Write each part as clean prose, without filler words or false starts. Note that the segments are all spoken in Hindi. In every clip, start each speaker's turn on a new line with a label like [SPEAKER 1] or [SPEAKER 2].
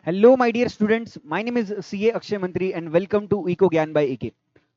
[SPEAKER 1] Hello my dear students, my name is CA Akshay Mantri and welcome to eco Gyaan by AK.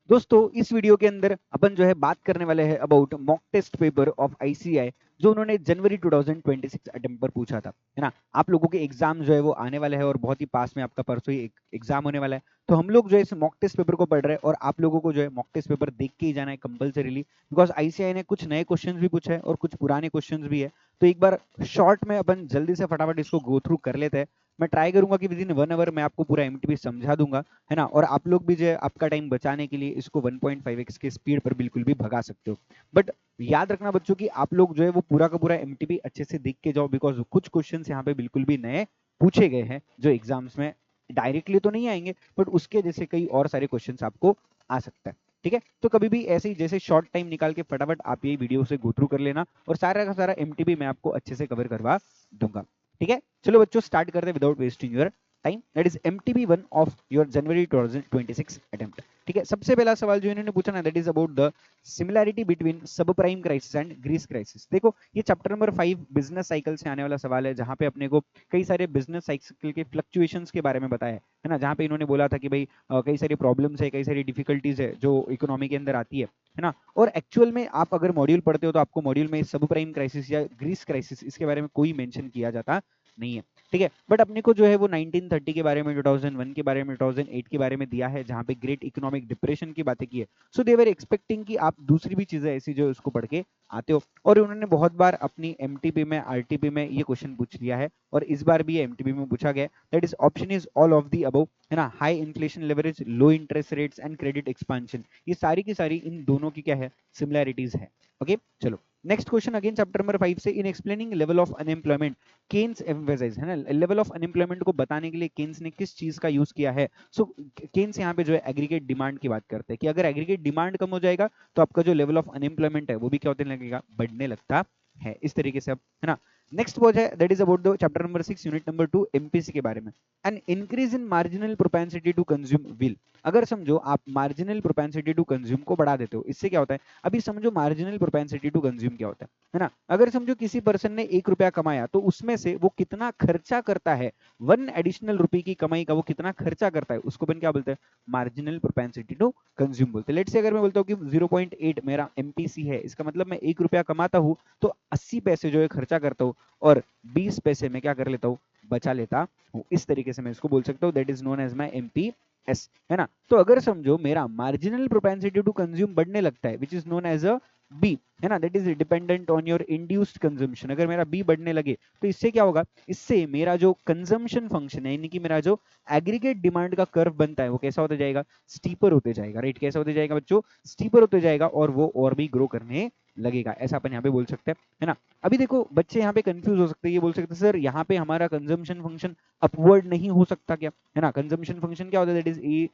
[SPEAKER 1] दोस्तों, इस वीडियो के अंदर अपन जो है बात करने वाले हैं about mock test paper of ICI जो उन्होंने जनवरी 2026 अटेम्प्ट पर पूछा था, है ना। आप लोगों के एग्जाम जो है वो आने वाले हैं और बहुत ही पास में आपका परसों ही एग्जाम होने वाला है। तो हम लोग जो है इस मॉक टेस्ट पेपर को पढ़ रहे हैं और आप लोगों को जो है मॉक टेस्ट पेपर देख के ही जाना है कंपलसरीली, बिकॉज आईसीआई ने कुछ नए क्वेश्चंस भी पूछे हैं और कुछ पुराने क्वेश्चंस भी है। तो एक बार शॉर्ट में अपन जल्दी से फटाफट इसको गो थ्रू कर लेते हैं। मैं ट्राई करूंगा कि विद इन 1 आवर मैं आपको पूरा एमटीपी समझा दूंगा, है ना। और आप लोग भी जो है आपका टाइम बचाने के लिए इसको 1.5x के स्पीड पर बिल्कुल भी भगा सकते हो। बट याद रखना बच्चों कि आप लोग जो है वो पूरा का पूरा एमटीपी अच्छे से देख के जाओ, बिकॉज कुछ क्वेश्चन यहाँ पे बिल्कुल भी नए पूछे गए हैं जो एग्जाम्स में डायरेक्टली तो नहीं आएंगे, बट उसके जैसे कई और सारे क्वेश्चन आपको आ सकता है। ठीक है, तो कभी भी ऐसे ही जैसे शॉर्ट टाइम निकाल के फटाफट आप ये वीडियो से गो थ्रू कर लेना और सारा का सारा एमटीपी मैं आपको अच्छे से कवर करवा दूंगा। ठीक है, चलो बच्चों स्टार्ट करते हैं without wasting your time. That is MTB 1 of your January 2026 attempt. ठीक है, सबसे पहला सवाल जो इन्होंने पूछा ना, that is about the similarity between subprime crisis and Greece crisis. देखो, ये चैप्टर नंबर 5 बिजनेस साइकिल से आने वाला सवाल है, जहां पे अपने को कई सारे बिजनेस साइकिल के फ्लक्चुएशंस के बारे में बताया है ना। जहां पे इन्होंने बोला था कि भाई कई सारी प्रॉब्लम्स है, कई सारी डिफिकल्टीज है जो इकोनॉमी के अंदर आती है ना। और एक्चुअल में आप अगर मॉड्यूल पढ़ते हो तो आपको मॉड्यूल में सब प्राइम क्राइसिस या ग्रीस क्राइसिस इसके बारे में कोई मेंशन किया जाता नहीं है। ठीक है, बट अपने को जो है वो 1930 के बारे में, 2001 के बारे में, 2008 के बारे में दिया है, जहां पे ग्रेट इकोनॉमिक डिप्रेशन की बातें की है। सो दे वर एक्सपेक्टिंग कि आप दूसरी भी चीजें ऐसी जो उसको पढ़ के आते हो। और उन्होंने बहुत बार अपनी एमटीपी में, आरटीपी में ये क्वेश्चन पूछ लिया है और इस बार भी ये एमटीपी में पूछा गया। That is option is all of the above, है ना। High inflation leverage, low interest rates and credit expansion, ये सारी की सारी इन दोनों की क्या है, सिमिलैरिटीज है। ओके, चलो next question again chapter number 5 से। In explaining level of unemployment Keynes emphasise, है ना। लेवल ऑफ अनएम्प्लॉयमेंट को बताने के लिए केन्स ने किस चीज का यूज किया है। सो केन्स यहाँ पे जो है एग्रीगेट डिमांड की बात करते हैं कि अगर एग्रीगेट डिमांड कम हो जाएगा तो आपका जो लेवल ऑफ अनएम्प्लॉयमेंट है वो भी क्या होने लगेगा, बढ़ने लगता है। इस तरीके से अब, है ना। नेक्स्ट वो है that is about the chapter number 6 unit number 2 MPC के बारे में। An increase in marginal propensity to consume will. अगर समझो आप मार्जिनल प्रोपेंसिटी टू कंज्यूम को बढ़ा देते हो, इससे क्या होता है। अभी समझो मार्जिनल प्रोपेंसिटी टू कंज्यूम क्या होता है ना। अगर समझो किसी पर्सन ने 1 रुपया कमाया तो उसमें से वो कितना खर्चा करता है, 1 एडिशनल रुपी की कमाई का वो कितना खर्चा करता है, उसको अपन क्या बोलते हैं, मार्जिनल प्रोपेंसिटी टू कंज्यूम बोलते हैं। लेट्स से अगर मैं बोलता हूँ कि 0.8 मेरा एमपीसी है, इसका मतलब मैं 1 रुपया कमाता हूँ तो 80 पैसे जो है खर्चा करता हूँ और 20 पैसे में क्या कर लेता हूँ, बचा लेता हूँ। इस तरीके से मैं इसको बोल सकता हूँ, that is known as my MPS, है ना। तो अगर समझो मेरा मार्जिनल प्रोपेंसिटी टू कंज्यूम बढ़ने लगता है, which is known as a B, है ना, that is dependent on your induced consumption. अगर मेरा बी बढ़ने लगे तो इससे क्या होगा, इससे मेरा जो कंजम्पशन फंक्शन है, यानी कि मेरा जो एग्रीगेट डिमांड का कर्व बनता है वो कैसा होता जाएगा, स्टीपर होते जाएगा। राइट, कैसा होते जाएगा बच्चों, स्टीपर होते जाएगा और वो और भी ग्रो करने लगेगा, ऐसा अपन यहाँ पे बोल सकते हैं, है ना। अभी देखो बच्चे यहाँ पे कंफ्यूज हो सकते हैं, ये बोल सकते हैं सर यहाँ पे हमारा कंजम्पशन फंक्शन अपवर्ड नहीं हो सकता क्या, है ना। कंजम्पशन फंक्शन क्या होता है, that is A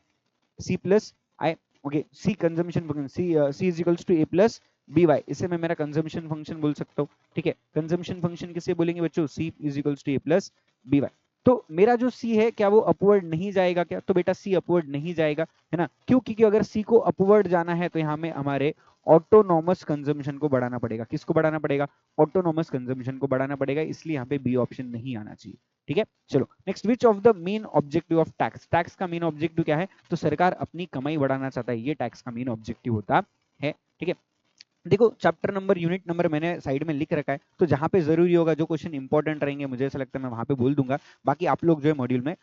[SPEAKER 1] C plus I, okay, C consumption function, C is equals to A plus B Y, इसे मैं मेरा कंजम्पशन फंक्शन बोल सकता हूँ। ठीक है, कंजम्पशन फंक्शन किसे बोलेंगे बच्चों, C is equals to A plus B Y. तो मेरा जो सी है क्या वो अपवर्ड नहीं जाएगा क्या, तो बेटा सी अपवर्ड नहीं जाएगा, है ना। क्यों, क्योंकि अगर सी को अपवर्ड जाना है तो यहाँ में हमारे ऑटोनॉमस कंजम्पशन को बढ़ाना पड़ेगा। किसको बढ़ाना पड़ेगा, ऑटोनॉमस कंजम्पशन को बढ़ाना पड़ेगा, इसलिए यहाँ पे बी ऑप्शन नहीं आना चाहिए। ठीक है, चलो next, which of the main objective of tax, tax का मेन ऑब्जेक्टिव क्या है, तो सरकार अपनी कमाई बढ़ाना चाहता है, ये टैक्स का मेन ऑब्जेक्टिव होता है। ठीक है, देखो चैप्टर नंबर, यूनिट नंबर मैंने साइड में लिख रखा है, तो जहां पे जरूरी होगा, जो क्वेश्चन इंपॉर्टेंट रहेंगे मुझे ऐसा लगता है मैं वहां पे बोल दूंगा। बाकी आप लोग जो है मॉड्यूल में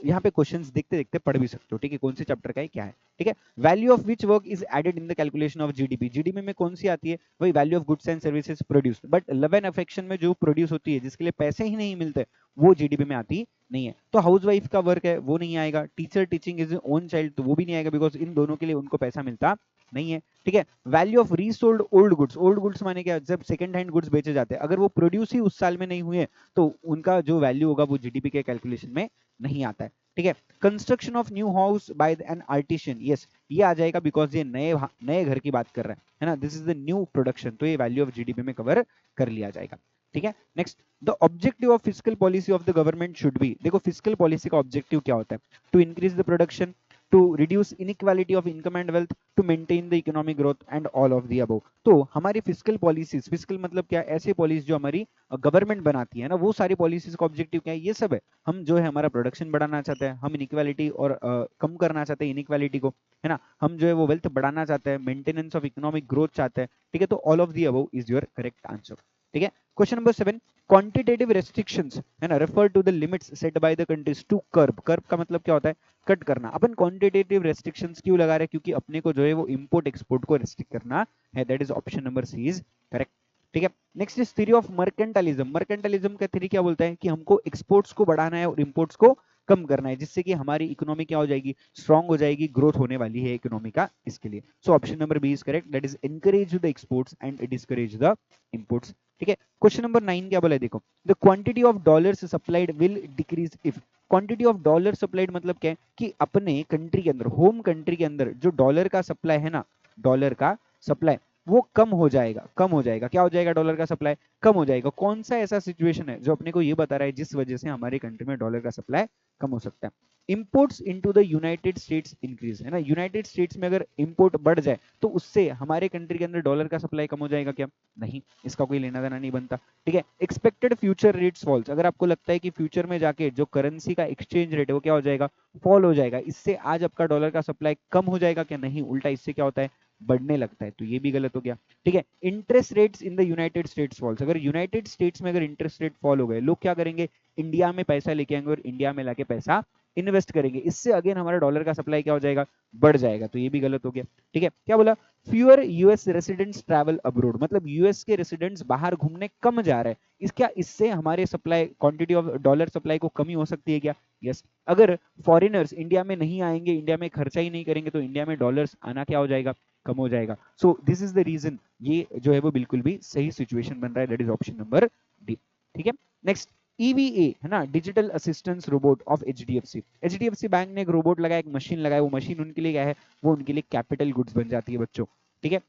[SPEAKER 1] यहाँ पे क्वेश्चंस देखते देखते पढ़ भी सकते हो। ठीक है, कौन से चैप्टर का है क्या है। ठीक है, value of which work is added in the calculation of GDP, GDP में कौन सी आती है, वही value of goods and services produce. But love and affection में जो प्रोड्यूस होती है, जिसके लिए पैसे ही नहीं मिलते, वो जीडीपी में आती नहीं है। तो हाउस वाइफ का वर्क है वो नहीं आएगा, teacher teaching is own child तो वो भी नहीं आएगा, बिकॉज इन दोनों के लिए उनको पैसा मिलता नहीं है। ठीक है, value of resold old goods, old goods माने क्या, जब सेकंड हैंड गुड्स बेचे जाते हैं, अगर वो प्रोड्यूस ही उस साल में नहीं हुए तो उनका जो वैल्यू होगा वो जीडीपी के कैलकुलेशन में नहीं आता है। ठीक है, construction of new house by an artisan, yes ये आ जाएगा, बिकॉज ये नए नए घर की बात कर रहा है ना, this is the new production, तो ये वैल्यू ऑफ जीडीपी में कवर कर लिया जाएगा। ठीक है, next, the objective of fiscal policy of the government should be, देखो फिस्कल पॉलिसी का ऑब्जेक्टिव क्या होता है, to increase the production, to reduce inequality of income and wealth, to maintain the economic growth and all of the above. तो हमारी फिजिकल पॉलिसीज, फिजिकल मतलब क्या, ऐसे पॉलिसी जो हमारी गवर्नमेंट बनाती है ना, वो सारी पॉलिसीज का ऑब्जेक्टिव क्या है, ये सब है। हम जो है हमारा प्रोडक्शन बढ़ाना चाहते हैं, हम इनइक्वालिटी और कम करना चाहते हैं इनइक्वालिटी को, है ना, हम जो है वो वेल्थ बढ़ाना चाहते हैं, मेंटेनेंस ऑफ इकोनॉमिक ग्रोथ चाहते हैं, ठीक है। तो all of the above is your correct answer, ठीक है। क्वेश्चन नंबर 7, क्वांटिटेटिव रेस्ट्रिक्शंस, है ना, refer to the limits set by the countries to curb. Curb का मतलब क्या होता है, कट करना। अपन क्वांटिटेटिव रेस्ट्रिक्शंस क्यों लगा रहे हैं, क्योंकि अपने को जो है वो इंपोर्ट एक्सपोर्ट को रेस्ट्रिक्ट करना है। That is option number C is correct, ठीक है। Next is theory of mercantilism. Mercantilism का थ्योरी क्या बोलता है कि हमको एक्सपोर्ट्स को बढ़ाना है और इंपोर्ट्स को कम करना है, जिससे कि हमारी इकोनॉमी क्या हो जाएगी, स्ट्रांग हो जाएगी, ग्रोथ होने वाली है इकोनॉमी का, इसके लिए। So option number B is correct, that is encourage the exports and discourage the imports, ठीक है। क्वेश्चन नंबर 9 क्या बोला है, देखो, the quantity of dollars supplied will decrease if. Quantity of dollar supplied मतलब क्या है कि अपने कंट्री के अंदर, होम कंट्री के अंदर जो डॉलर का सप्लाई है ना, डॉलर का सप्लाई वो कम हो जाएगा, कम हो जाएगा। क्या हो जाएगा, डॉलर का सप्लाई कम हो जाएगा। कौन सा ऐसा सिचुएशन है जो अपने को ये बता रहा है जिस वजह से हमारे कंट्री में डॉलर का सप्लाई कम हो सकता है। Imports into the United states increase, है ना, यूनाइटेड स्टेट्स में अगर इंपोर्ट बढ़ जाए तो उससे हमारे कंट्री के अंदर डॉलर का सप्लाई कम हो जाएगा क्या, नहीं, इसका कोई लेना देना नहीं बनता, ठीक है। एक्सपेक्टेड फ्यूचर रेट्स फॉल्स, अगर आपको लगता है कि फ्यूचर में जाके जो करेंसी का एक्सचेंज रेट है वो क्या हो जाएगा, फॉल हो जाएगा, इससे आज आपका डॉलर का सप्लाई कम हो जाएगा क्या, नहीं, उल्टा इससे क्या होता है, बढ़ने लगता है, तो ये भी गलत हो गया, ठीक है। Interest rates in the United States falls, अगर यूनाइटेड स्टेट्स में अगर इंटरेस्ट रेट फॉल हो गए, लोग क्या करेंगे, इंडिया में पैसा लेके आएंगे और इंडिया में लाके पैसा इन्वेस्ट करेंगे, इससे अगेन हमारा डॉलर का सप्लाई क्या हो जाएगा, बढ़ जाएगा, तो ये भी गलत हो गया, ठीक है। क्या बोला, fewer US residents travel abroad, मतलब यूएस के रेसिडेंट्स बाहर घूमने कम जा रहे हैं, इससे हमारे supply, quantity of dollar supply को कमी हो सकती है क्या, यस। अगर फॉरेनर्स इंडिया में नहीं आएंगे, इंडिया में खर्चा ही नहीं करेंगे, तो इंडिया में डॉलर्स आना क्या हो जाएगा, कम हो जाएगा। So this is the reason, ये जो है वो बिल्कुल भी सही सिचुएशन बन रहा है, that is option number D, ठीक है। नेक्स्ट, EVA, है ना, digital assistance robot of HDFC bank ने एक रोबोट लगाया, एक मशीन लगाया, वो मशीन उनके लिए क्या है, वो उनके लिए कैपिटल गुड्स बन जाती है बच्चों, ठीक है।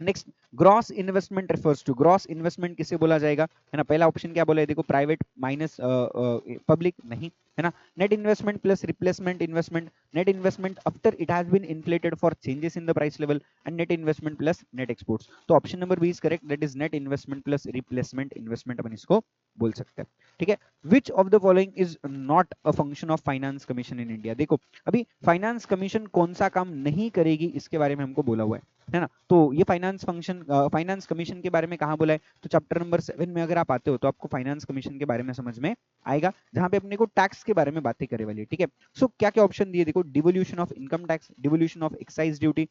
[SPEAKER 1] Next, gross investment refers to, gross investment किसे बोला जाएगा, है ना, पहला ऑप्शन क्या बोला है, देखो, प्राइवेट माइनस पब्लिक, नहीं, है ना, net investment plus replacement investment, net investment after it has been inflated for changes in the price level, and net investment plus net exports. तो option number B is correct, that is net investment plus replacement investment, अपन इसको बोल सकते हैं, ठीक है। Which of the following is not a function of finance commission in India, देखो, अभी फाइनेंस कमीशन कौन सा काम नहीं करेगी इसके बारे में हमको बोला हुआ है ना, तो ये फाइनेंस फंक्शन, फाइनेंस कमीशन के बारे में कहाँ बोला है, तो चैप्टर नंबर 7 में अगर आप आते हो तो आपको फाइनेंस कमीशन के बारे में समझ में आएगा, जहां पे अपने को टैक्स के बारे में बातें करे वाली है, ठीक है। सो क्या क्या ऑप्शन दिए, देखो, devolution of income tax, devolution of excise duty,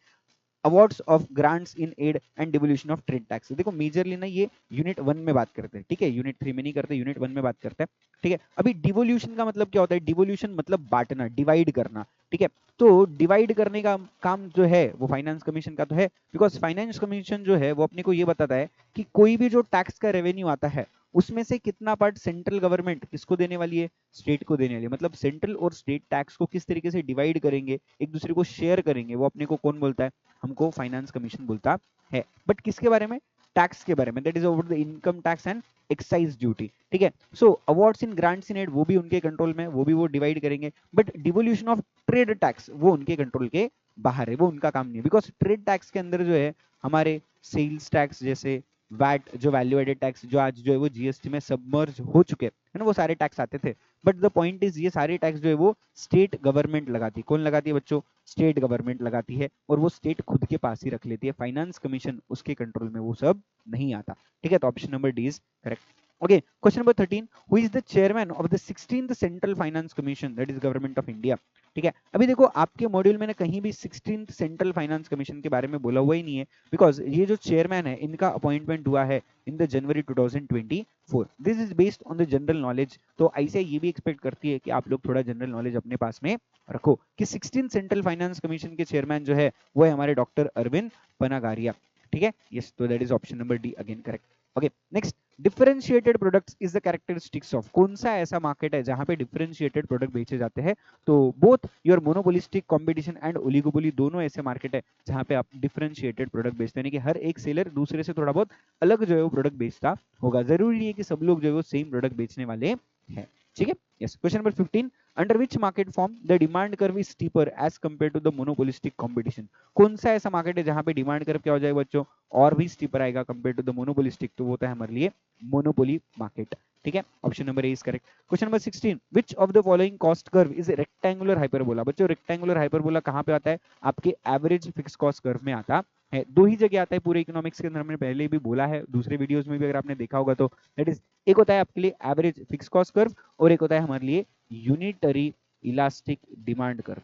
[SPEAKER 1] awards of grants in aid and devolution of trade tax. देखो, मेजरली ना ये यूनिट 1 में बात करते हैं, ठीक है, यूनिट 3 में नहीं करते, यूनिट 1 में बात करते हैं, ठीक है। अभी डिवोल्यूशन का मतलब क्या होता है, डिवोल्यूशन मतलब बांटना, डिवाइड करना, ठीक है। तो डिवाइड करने का काम जो है वो फाइनेंस कमीशन का तो है, बिकॉज फाइनेंस कमीशन जो है वो अपने को ये बताता है कि कोई भी जो टैक्स का रेवेन्यू आता है उसमें से कितना पार्ट सेंट्रल गवर्नमेंट किसको देने वाली है, स्टेट को देने वाली है, मतलब सेंट्रल और स्टेट टैक्स को किस तरीके से डिवाइड करेंगे, एक दूसरे को शेयर करेंगे, वो अपने को कौन बोलता है, हमको फाइनेंस कमीशन बोलता है। बट किसके बारे में, टैक्स के बारे में, that is over the income tax and excise duty, ठीक है। So awards in grants in aid वो भी उनके कंट्रोल में, वो भी वो डिवाइड करेंगे, but devolution of trade tax वो उनके कंट्रोल के बाहर है, वो उनका काम नहीं है, बिकॉज ट्रेड टैक्स के अंदर जो है हमारे सेल्स टैक्स जैसे वैट, जो वैल्यू एडेड टैक्स जो आज जो है वो जीएसटी में सबमर्ज हो चुके हैं, है ना, वो सारे टैक्स आते थे, बट द पॉइंट इज ये सारे टैक्स जो है वो स्टेट गवर्नमेंट लगाती है, कौन लगाती है बच्चों, स्टेट गवर्नमेंट लगाती है, और वो स्टेट खुद के पास ही रख लेती है, फाइनेंस कमीशन उसके कंट्रोल में वो सब नहीं आता, ठीक है। तो option number D is correct. Okay, question number 13, who is the chairman of the 16th central finance commission, that is government of India, ठीक है। अभी देखो, आपके मॉड्यूल में कहीं भी 16th सेंट्रल फाइनेंस कमीशन के बारे में बोला हुआ ही नहीं है, बिकॉज ये जो चेयरमैन है इनका अपॉइंटमेंट हुआ है in the January 2024, this is based on the general knowledge. तो ऐसे ये भी एक्सपेक्ट करती है कि आप लोग थोड़ा जनरल नॉलेज अपने पास में रखो कि 16th सेंट्रल फाइनेंस कमीशन के चेयरमैन जो है वो है हमारे डॉक्टर अरविंद पनागारिया, ठीक है, यस। तो that is option number D again correct. Okay, next, differentiated products is the characteristics of, कौन सा ऐसा मार्केट है जहां पे डिफरेंशिएटेड प्रोडक्ट बेचे जाते हैं, तो both your monopolistic competition and oligopoly, दोनों ऐसे मार्केट है जहां पे आप डिफरेंशिएटेड प्रोडक्ट बेचते हैं, यानी कि हर एक सेलर दूसरे से थोड़ा बहुत अलग जो है वो प्रोडक्ट बेचता होगा, जरूरी नहीं है कि सब लोग जो है वो सेम प्रोडक्ट बेचने वाले हैं। ठीक है। Yes, question number 15, under which market form the demand curve is steeper as compare to the monopolistic competition. कौन सा ऐसा मार्केट है जहां पे डिमांड कर्व क्या हो जाएगा बच्चों, और भी स्टीपर आएगा कंपेयर टू द मोनोपोलिस्टिक, तो वो होता है हमारे लिए मोनोपोली मार्केट। ठीक है, option number A is correct. Question number 16, which of the following cost curve is rectangular hyperbola. बच्चों रेक्टेंगुलर हाइपरबोला कहां पे आता है, आपके एवरेज फिक्स कॉस्ट कर्व में आता है। दो ही जगह आता है पूरे इकोनॉमिक्स के अंदर, हमने पहले भी बोला है, दूसरे वीडियोस में भी अगर आपने देखा होगा तो, दैट इज एक होता है आपके लिए एवरेज फिक्स कॉस्ट कर्व और एक होता है हमारे लिए यूनिटरी इलास्टिक डिमांड कर्व,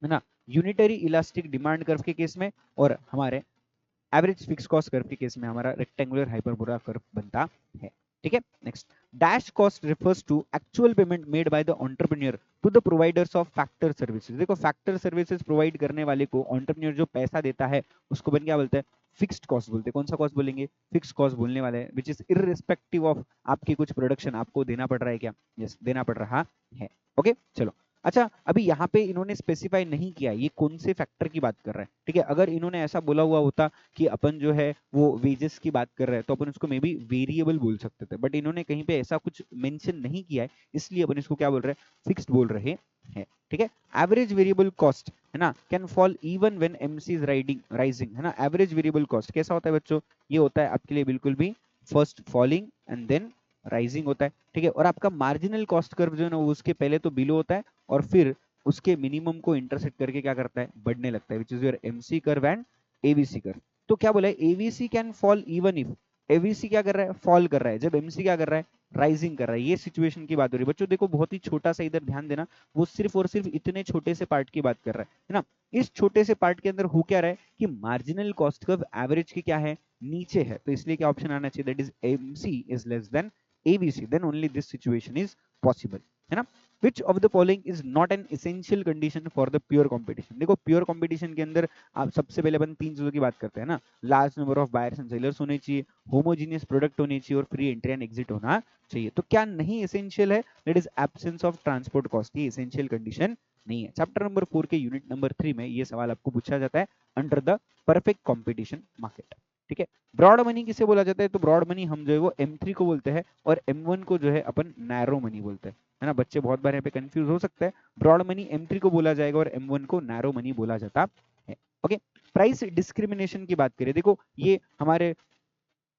[SPEAKER 1] है ना। यूनिटरी इलास्टिक डिमांड कर्व के केस में और हमारे एवरेज फिक्स कॉस्ट कर्व के केस में हमारा रेक्टेंगुलर हाइपरबोला कर्व बनता है। ठीक है, next, dash cost refers to actual payment made by the entrepreneur to the providers of factor services. देखो फैक्टर सर्विसेज प्रोवाइड करने वाले को एंटरप्रेन्योर जो पैसा देता है उसको बन क्या बोलते हैं, फिक्स्ड कॉस्ट बोलते हैं। कौन सा कॉस्ट बोलेंगे, फिक्स्ड कॉस्ट बोलने वाले हैं, विच इज इररिस्पेक्टिव ऑफ आपकी कुछ प्रोडक्शन आपको देना पड़ रहा है क्या, यस देना पड़ रहा है। ओके चलो, अच्छा अभी यहाँ पे इन्होंने स्पेसिफाई नहीं किया ये कौन से फैक्टर की बात कर रहा है। ठीक है, अगर इन्होंने ऐसा बोला हुआ होता कि अपन जो है वो वेजेस की बात कर रहे हैं तो अपन उसको मे बी वेरिएबल बोल सकते थे, बट इन्होंने कहीं पे ऐसा कुछ मेंशन नहीं किया है, इसलिए अपन इसको क्या बोल रहे हैं, फिक्स्ड बोल रहे हैं। ठीक है, एवरेज वेरिएबल कॉस्ट है ना can fall even when MC is rising, है ना। एवरेज वेरिएबल कॉस्ट कैसा होता है बच्चों, ये होता है आपके लिए बिल्कुल भी first falling and then rising होता है। ठीक है, और आपका मार्जिनल कॉस्ट कर्व जो है ना वो उसके पहले तो बिलो होता है और फिर उसके मिनिमम को इंटरसेक्ट करके क्या करता है, बढ़ने लगता है, which is your MC curve and AVC curve. तो क्या बोला है, AVC can fall even if, AVC क्या कर रहा है, फॉल कर रहा है, जब एमसी क्या कर रहा है, राइजिंग कर रहा है। ये सिचुएशन की बात हो रही है बच्चों। देखो बहुत ही छोटा सा इधर ध्यान देना, वो सिर्फ और सिर्फ इतने छोटे से पार्ट की बात कर रहा है ना। इस छोटे से पार्ट के अंदर हो क्या रहा है कि मार्जिनल कॉस्ट कर्व एवरेज की क्या है, नीचे है, तो इसलिए क्या ऑप्शन आना चाहिए, that is MC is less than AVC, then only this situation is possible, है ना। Which of the following is not an essential condition for the pure competition। देखो प्योर कंपटीशन के अंदर आप सबसे पहले अपन तीन चीजों की बात करते हैं ना, large number of buyers and sellers होने चाहिए, होमोजीनियस प्रोडक्ट होने चाहिए और फ्री एंट्री एंड एग्जिट होना चाहिए। तो क्या नहीं एसेंशियल है, that is absence of transport cost, ये एसेंशियल कंडीशन नहीं है। चैप्टर नंबर 4 के यूनिट नंबर 3 में ये सवाल आपको पूछा जाता है under the perfect competition market. ठीक है, ब्रॉड मनी किसे बोला जाता है, तो ब्रॉड मनी हम जो है वो M3 को बोलते हैं और M1 को जो है अपन नैरो मनी बोलते हैं, है ना। बच्चे बहुत बार यहाँ पे कंफ्यूज हो सकता है, ब्रॉड मनी M3 को बोला जाएगा और M1 को नैरो मनी बोला जाता है। ओके, प्राइस डिस्क्रिमिनेशन की बात करें, देखो ये हमारे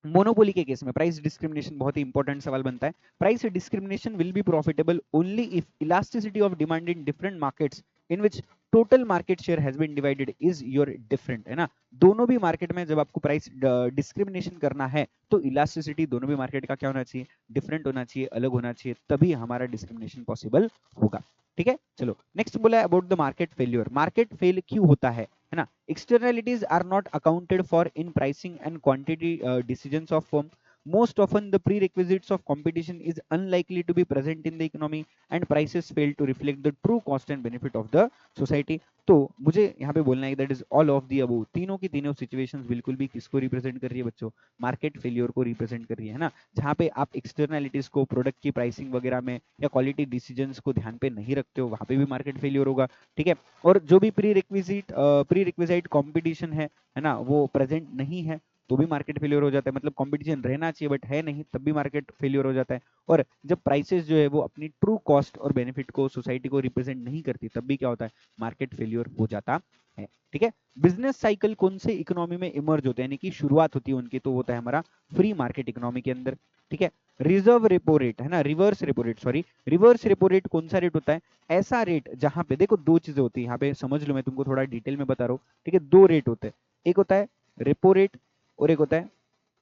[SPEAKER 1] मोनोपोली के केस में प्राइस डिस्क्रिमिनेशन बहुत ही इंपॉर्टेंट सवाल बनता है। Price discrimination will be profitable only if elasticity of demand in different markets in which total market share has been divided is your different, है ना। दोनों भी मार्केट में जब आपको प्राइस डिस्क्रिमिनेशन करना है तो इलास्टिसिटी दोनों भी मार्केट का क्या होना चाहिए, डिफरेंट होना चाहिए, अलग होना चाहिए, तभी हमारा डिस्क्रिमिनेशन पॉसिबल होगा। ठीक है, चलो नेक्स्ट बोला है about the market failure. Market fail क्यों होता है ना। Externalities are not accounted for in pricing and quantity decisions of firm. Most often the prerequisites of competition is unlikely to be present in the economy and prices fail to reflect the true cost and benefit of the society। तो मुझे यहाँ पे बोलना है that is all of the above, तीनों की तीनों सिचुएशंस बिल्कुल भी किसको रिप्रेजेंट कर रही है बच्चों, मार्केट फेलियर को रिप्रेजेंट कर रही है ना। जहाँ पे आप एक्सटर्नलिटीज को, प्रोडक्ट की प्राइसिंग वगैरह में या क्वालिटी डिसीजंस को ध्यान पे नहीं रखते हो, वहाँ पे भी मार्केट फेलियर होगा। ठीक है, और जो भी प्री रिक्विजिट कंपटीशन है ना, वो प्रेजेंट नहीं है तो भी मार्केट फेलियर हो जाता है। मतलब कंपटीशन रहना चाहिए बट है नहीं, तब भी मार्केट फेलियर हो जाता है। और जब प्राइसेस जो है वो अपनी ट्रू कॉस्ट और बेनिफिट को, सोसाइटी को रिप्रेजेंट नहीं करती, तब भी क्या होता है, मार्केट फेलियर हो जाता है। ठीक है, बिजनेस साइकिल कौन से इकोनॉमी में इमर्ज होते हैं, यानी कि शुरुआत होती है उनकी, तो होता है हमारा फ्री मार्केट इकोनॉमी के अंदर। ठीक है, रिजर्व रेपो रेट, है ना, reverse repo rate, sorry reverse repo rate कौन सा रेट होता है, ऐसा रेट जहां पे देखो दो चीजें होती है, यहाँ पे समझ लो, मैं तुमको थोड़ा डिटेल में बता रहा हूँ। ठीक है, दो रेट होते हैं, एक होता है रेपो रेट और एक होता है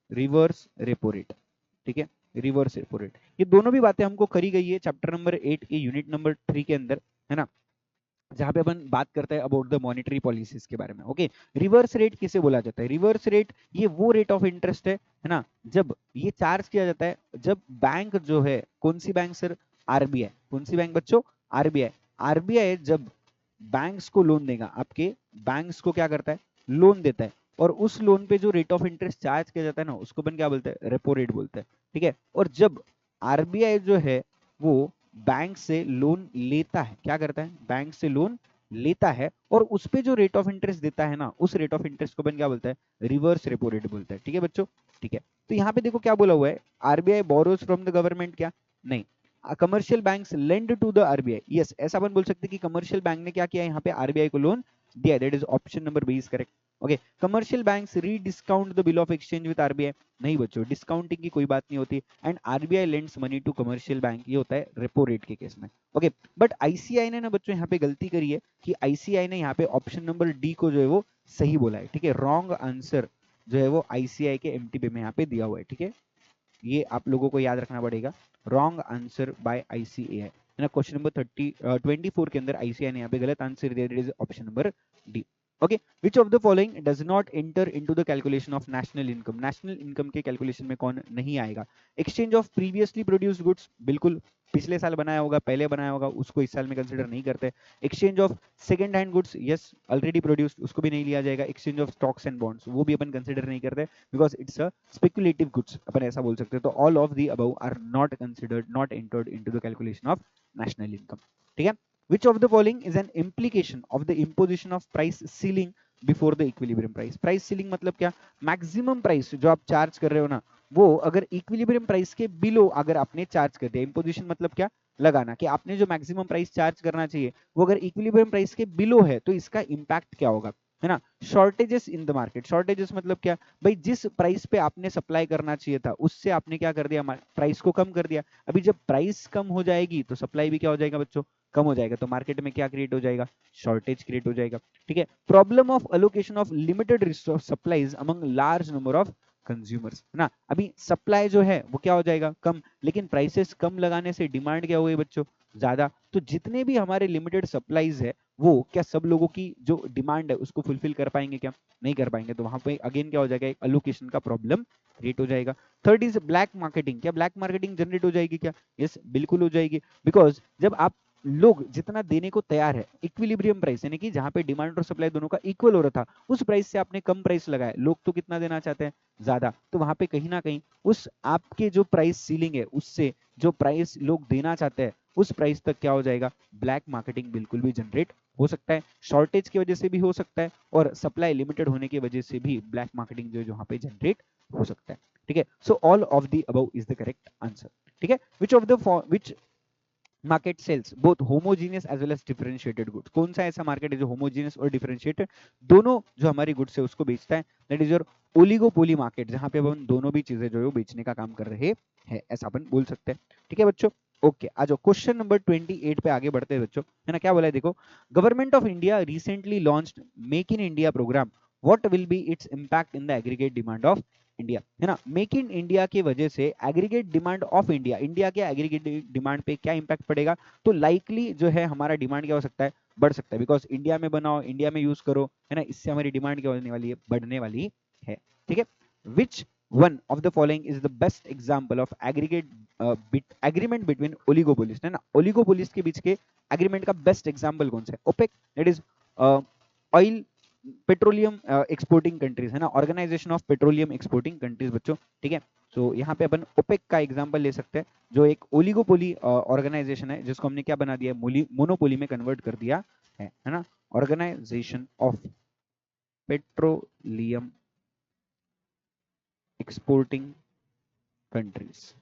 [SPEAKER 1] रिवर्स रेपो रेट। ठीक है, रिवर्स रेपो रेट, ये दोनों भी बातें हमको करी गई है चैप्टर नंबर 8 के यूनिट नंबर 3 के अंदर, है ना, जहां पे अपन बात करते हैं अबाउट द मॉनेटरी पॉलिसीज के बारे में। ओके, रिवर्स रेट किसे बोला जाता है, रिवर्स रेट ये वो रेट ऑफ इंटरेस्ट है ना, जब ये चार्ज किया जाता है जब बैंक जो है, कौन सी बैंक सर, आरबीआई, कौन सी बैंक बच्चों, आरबीआई। आरबीआई जब बैंक्स को लोन देगा, आपके बैंक्स को क्या करता है, लोन देता है, और उस लोन पे जो रेट ऑफ इंटरेस्ट चार्ज किया जाता है ना, उसको अपन क्या बोलते हैं, रेपो रेट बोलते हैं। ठीक है, और जब आरबीआई जो है वो बैंक से लोन लेता है, क्या करता है, बैंक से लोन लेता है और उस पे जो रेट ऑफ इंटरेस्ट देता है ना, उस रेट ऑफ इंटरेस्ट को अपन क्या बोलता है, रिवर्स रेपो रेट बोलता है। ठीक है बच्चों, ठीक है, तो यहाँ पे देखो क्या बोला हुआ है, RBI borrows from the government, क्या नहीं, commercial banks lend to the RBI, yes ऐसा अपन बोल सकते हैं कि कमर्शियल बैंक ने क्या किया यहाँ पे आरबीआई को लोन दिया, that is option number B is correct. Okay, commercial banks re discount the bill of exchange with RBI, नहीं बच्चों डिस्काउंटिंग की कोई बात नहीं होती, and RBI lends money to commercial bank, ये होता है रेपो रेट के केस में। ओके, बट आईसीआई ने ना बच्चों यहाँ पे गलती करी है कि आईसीआई ने यहाँ पे ऑप्शन नंबर डी को जो है वो सही बोला है, ठीक है, रॉन्ग आंसर जो है वो आईसीआई के एमटीबी में यहाँ पे दिया हुआ है, ठीक है, ये आप लोगों को याद रखना पड़ेगा, रॉन्ग आंसर बाय आईसीएआई है ना, क्वेश्चन नंबर 24 के अंदर आईसीएआई ने यहाँ पे गलत आंसर दिया, it is option number D. Okay, which of the following does not enter into the calculation of national income, national income के कैलकुलेशन में कौन नहीं आएगा? Exchange of previously produced goods, बिल्कुल पिछले साल बनाया होगा, पहले बनाया होगा, उसको इस साल में कंसिडर नहीं करते। Exchange of second hand goods, yes already produced, उसको भी नहीं लिया जाएगा। Exchange of stocks and bonds, वो भी अपन कंसिडर नहीं करते because it's a speculative goods, अपन ऐसा बोल सकते हैं। तो all of the above are not considered, not entered into the calculation of national income, ठीक है। Which of the following is an implication of the imposition of price ceiling before the equilibrium price? Price ceiling मतलब क्या? मैक्सिमम प्राइस जो आप चार्ज कर रहे हो ना, वो अगर इक्विलिब्रियम प्राइस के बिलो अगर आपने चार्ज कर दिया, इंपोजिशन मतलब क्या? लगाना, कि आपने जो मैक्सिमम प्राइस चार्ज करना चाहिए वो अगर इक्विलिब्रियम प्राइस के बिलो है तो इसका इंपैक्ट क्या होगा, है ना। Shortages in the market, shortages मतलब क्या भाई, जिस प्राइस पे आपने सप्लाई करना चाहिए था उससे आपने क्या कर दिया, प्राइस को कम कर दिया। अभी जब प्राइस कम हो जाएगी तो सप्लाई भी क्या हो जाएगा बच्चों, कम हो जाएगा, तो मार्केट में क्या क्रिएट हो जाएगा, शॉर्टेज क्रिएट हो जाएगा, ठीक है। Problem of allocation of limited resource supplies among large number of consumers, है ना। अभी सप्लाई जो है वो क्या हो जाएगा, कम, लेकिन प्राइसेस कम लगाने से डिमांड क्या हो गई बच्चों, ज्यादा। तो जितने भी हमारे लिमिटेड सप्लाईज है वो क्या सब लोगों की जो डिमांड है उसको फुलफिल कर पाएंगे, क्या नहीं कर पाएंगे, तो वहां पे अगेन क्या हो जाएगा, एक अलोकेशन का प्रॉब्लम क्रिएट हो जाएगा। थर्ड इज ब्लैक मार्केटिंग, क्या ब्लैक मार्केटिंग जनरेट हो जाएगी क्या, यस बिल्कुल हो जाएगी, बिकॉज जब आप लोग जितना देने को तैयार है, इक्विलिब्रियम प्राइस यानी कि जहां पे डिमांड और सप्लाई दोनों का इक्वल हो रहा था, उस प्राइस से आपने कम प्राइस लगाया, लोग तो कितना देना चाहते हैं, ज्यादा, तो वहां पे कहीं ना कहीं उस आपके जो प्राइस सीलिंग है उससे जो प्राइस लोग देना चाहते हैं उस प्राइस तक क्या हो जाएगा, ब्लैक मार्केटिंग बिल्कुल भी जनरेट हो सकता है, शॉर्टेज की वजह से भी हो सकता है और सप्लाई लिमिटेड होने की वजह से भी ब्लैक मार्केटिंग जो यहाँ पे जनरेट हो सकता है, ठीक है। So all of the above is the correct answer, ठीक है। Which market sells both homogeneous as well as differentiated goods, कौन सा ऐसा मार्केट है जो होमोजीनियस और डिफरेंशिएटेड दोनों जो हमारी गुड्स है उसको बेचता है, that is your oligopoly market, जहां पे अपन दोनों भी चीजें जो है वो बेचने का काम कर रहे हैं, ऐसा अपन बोल सकते हैं, ठीक है बच्चों। ओके, आ जाओ क्वेश्चन नंबर 28 पे आगे बढ़ते हैं बच्चों, है ना। क्या बोला है देखो, government of India recently launched make in India programme, what will be its impact in the aggregate demand of India, है ना। मेक इन इंडिया की वजह से aggregate demand of India, India के एग्रीगेट डिमांड पे क्या इंपैक्ट पड़ेगा, तो लाइकली जो है हमारा डिमांड क्या हो सकता है, बढ़ सकता है, बिकॉज इंडिया में बनाओ, इंडिया में यूज करो, है ना, इससे हमारी डिमांड क्या होने वाली है, बढ़ने वाली है, ठीक है। Which one of the following is the best example of aggregate agreement between oligopolist, है ना, ओलिगोपोलिस्ट के बीच के एग्रीमेंट का बेस्ट एग्जाम्पल कौन सा है, OPEC, that is oil petroleum exporting countries, है ना, organisation of petroleum exporting countries बच्चों, ठीक है। सो यहाँ पे अपन ओपेक का एग्जांपल ले सकते हैं, जो एक ओलिगोपोली ऑर्गेनाइजेशन है जिसको हमने क्या बना दिया, मोनोपोली में कन्वर्ट कर दिया है ना, organisation of petroleum exporting countries,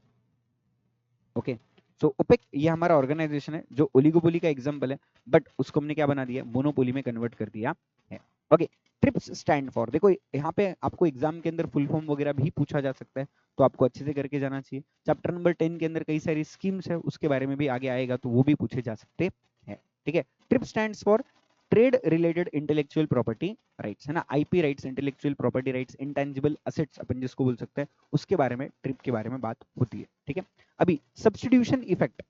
[SPEAKER 1] okay. So OPEC ये हमारा ऑर्गेनाइजेशन है जो ओलिगोपोली का एग्जांपल है, बट उसको हमने क्या बना दिया, मोनोपोली में कन्वर्ट कर दिया है, ओके। ट्रिप्स स्टैंड फॉर, देखो यहाँ पे आपको एग्जाम के अंदर फुल फॉर्म वगैरह भी पूछा जा सकता है, तो आपको अच्छे से करके जाना चाहिए। चैप्टर नंबर 10 के अंदर कई सारी स्कीम्स है, उसके बारे में भी आगे आएगा, तो वो भी पूछे जा सकते हैं, ठीक है। TRIP stands for trade related intellectual property rights, है ना, IP rights, intellectual property rights, intangible assets अपन जिसको बोल सकते हैं, उसके बारे में ट्रिप के बारे में बात होती है, ठीक है। अभी substitution effect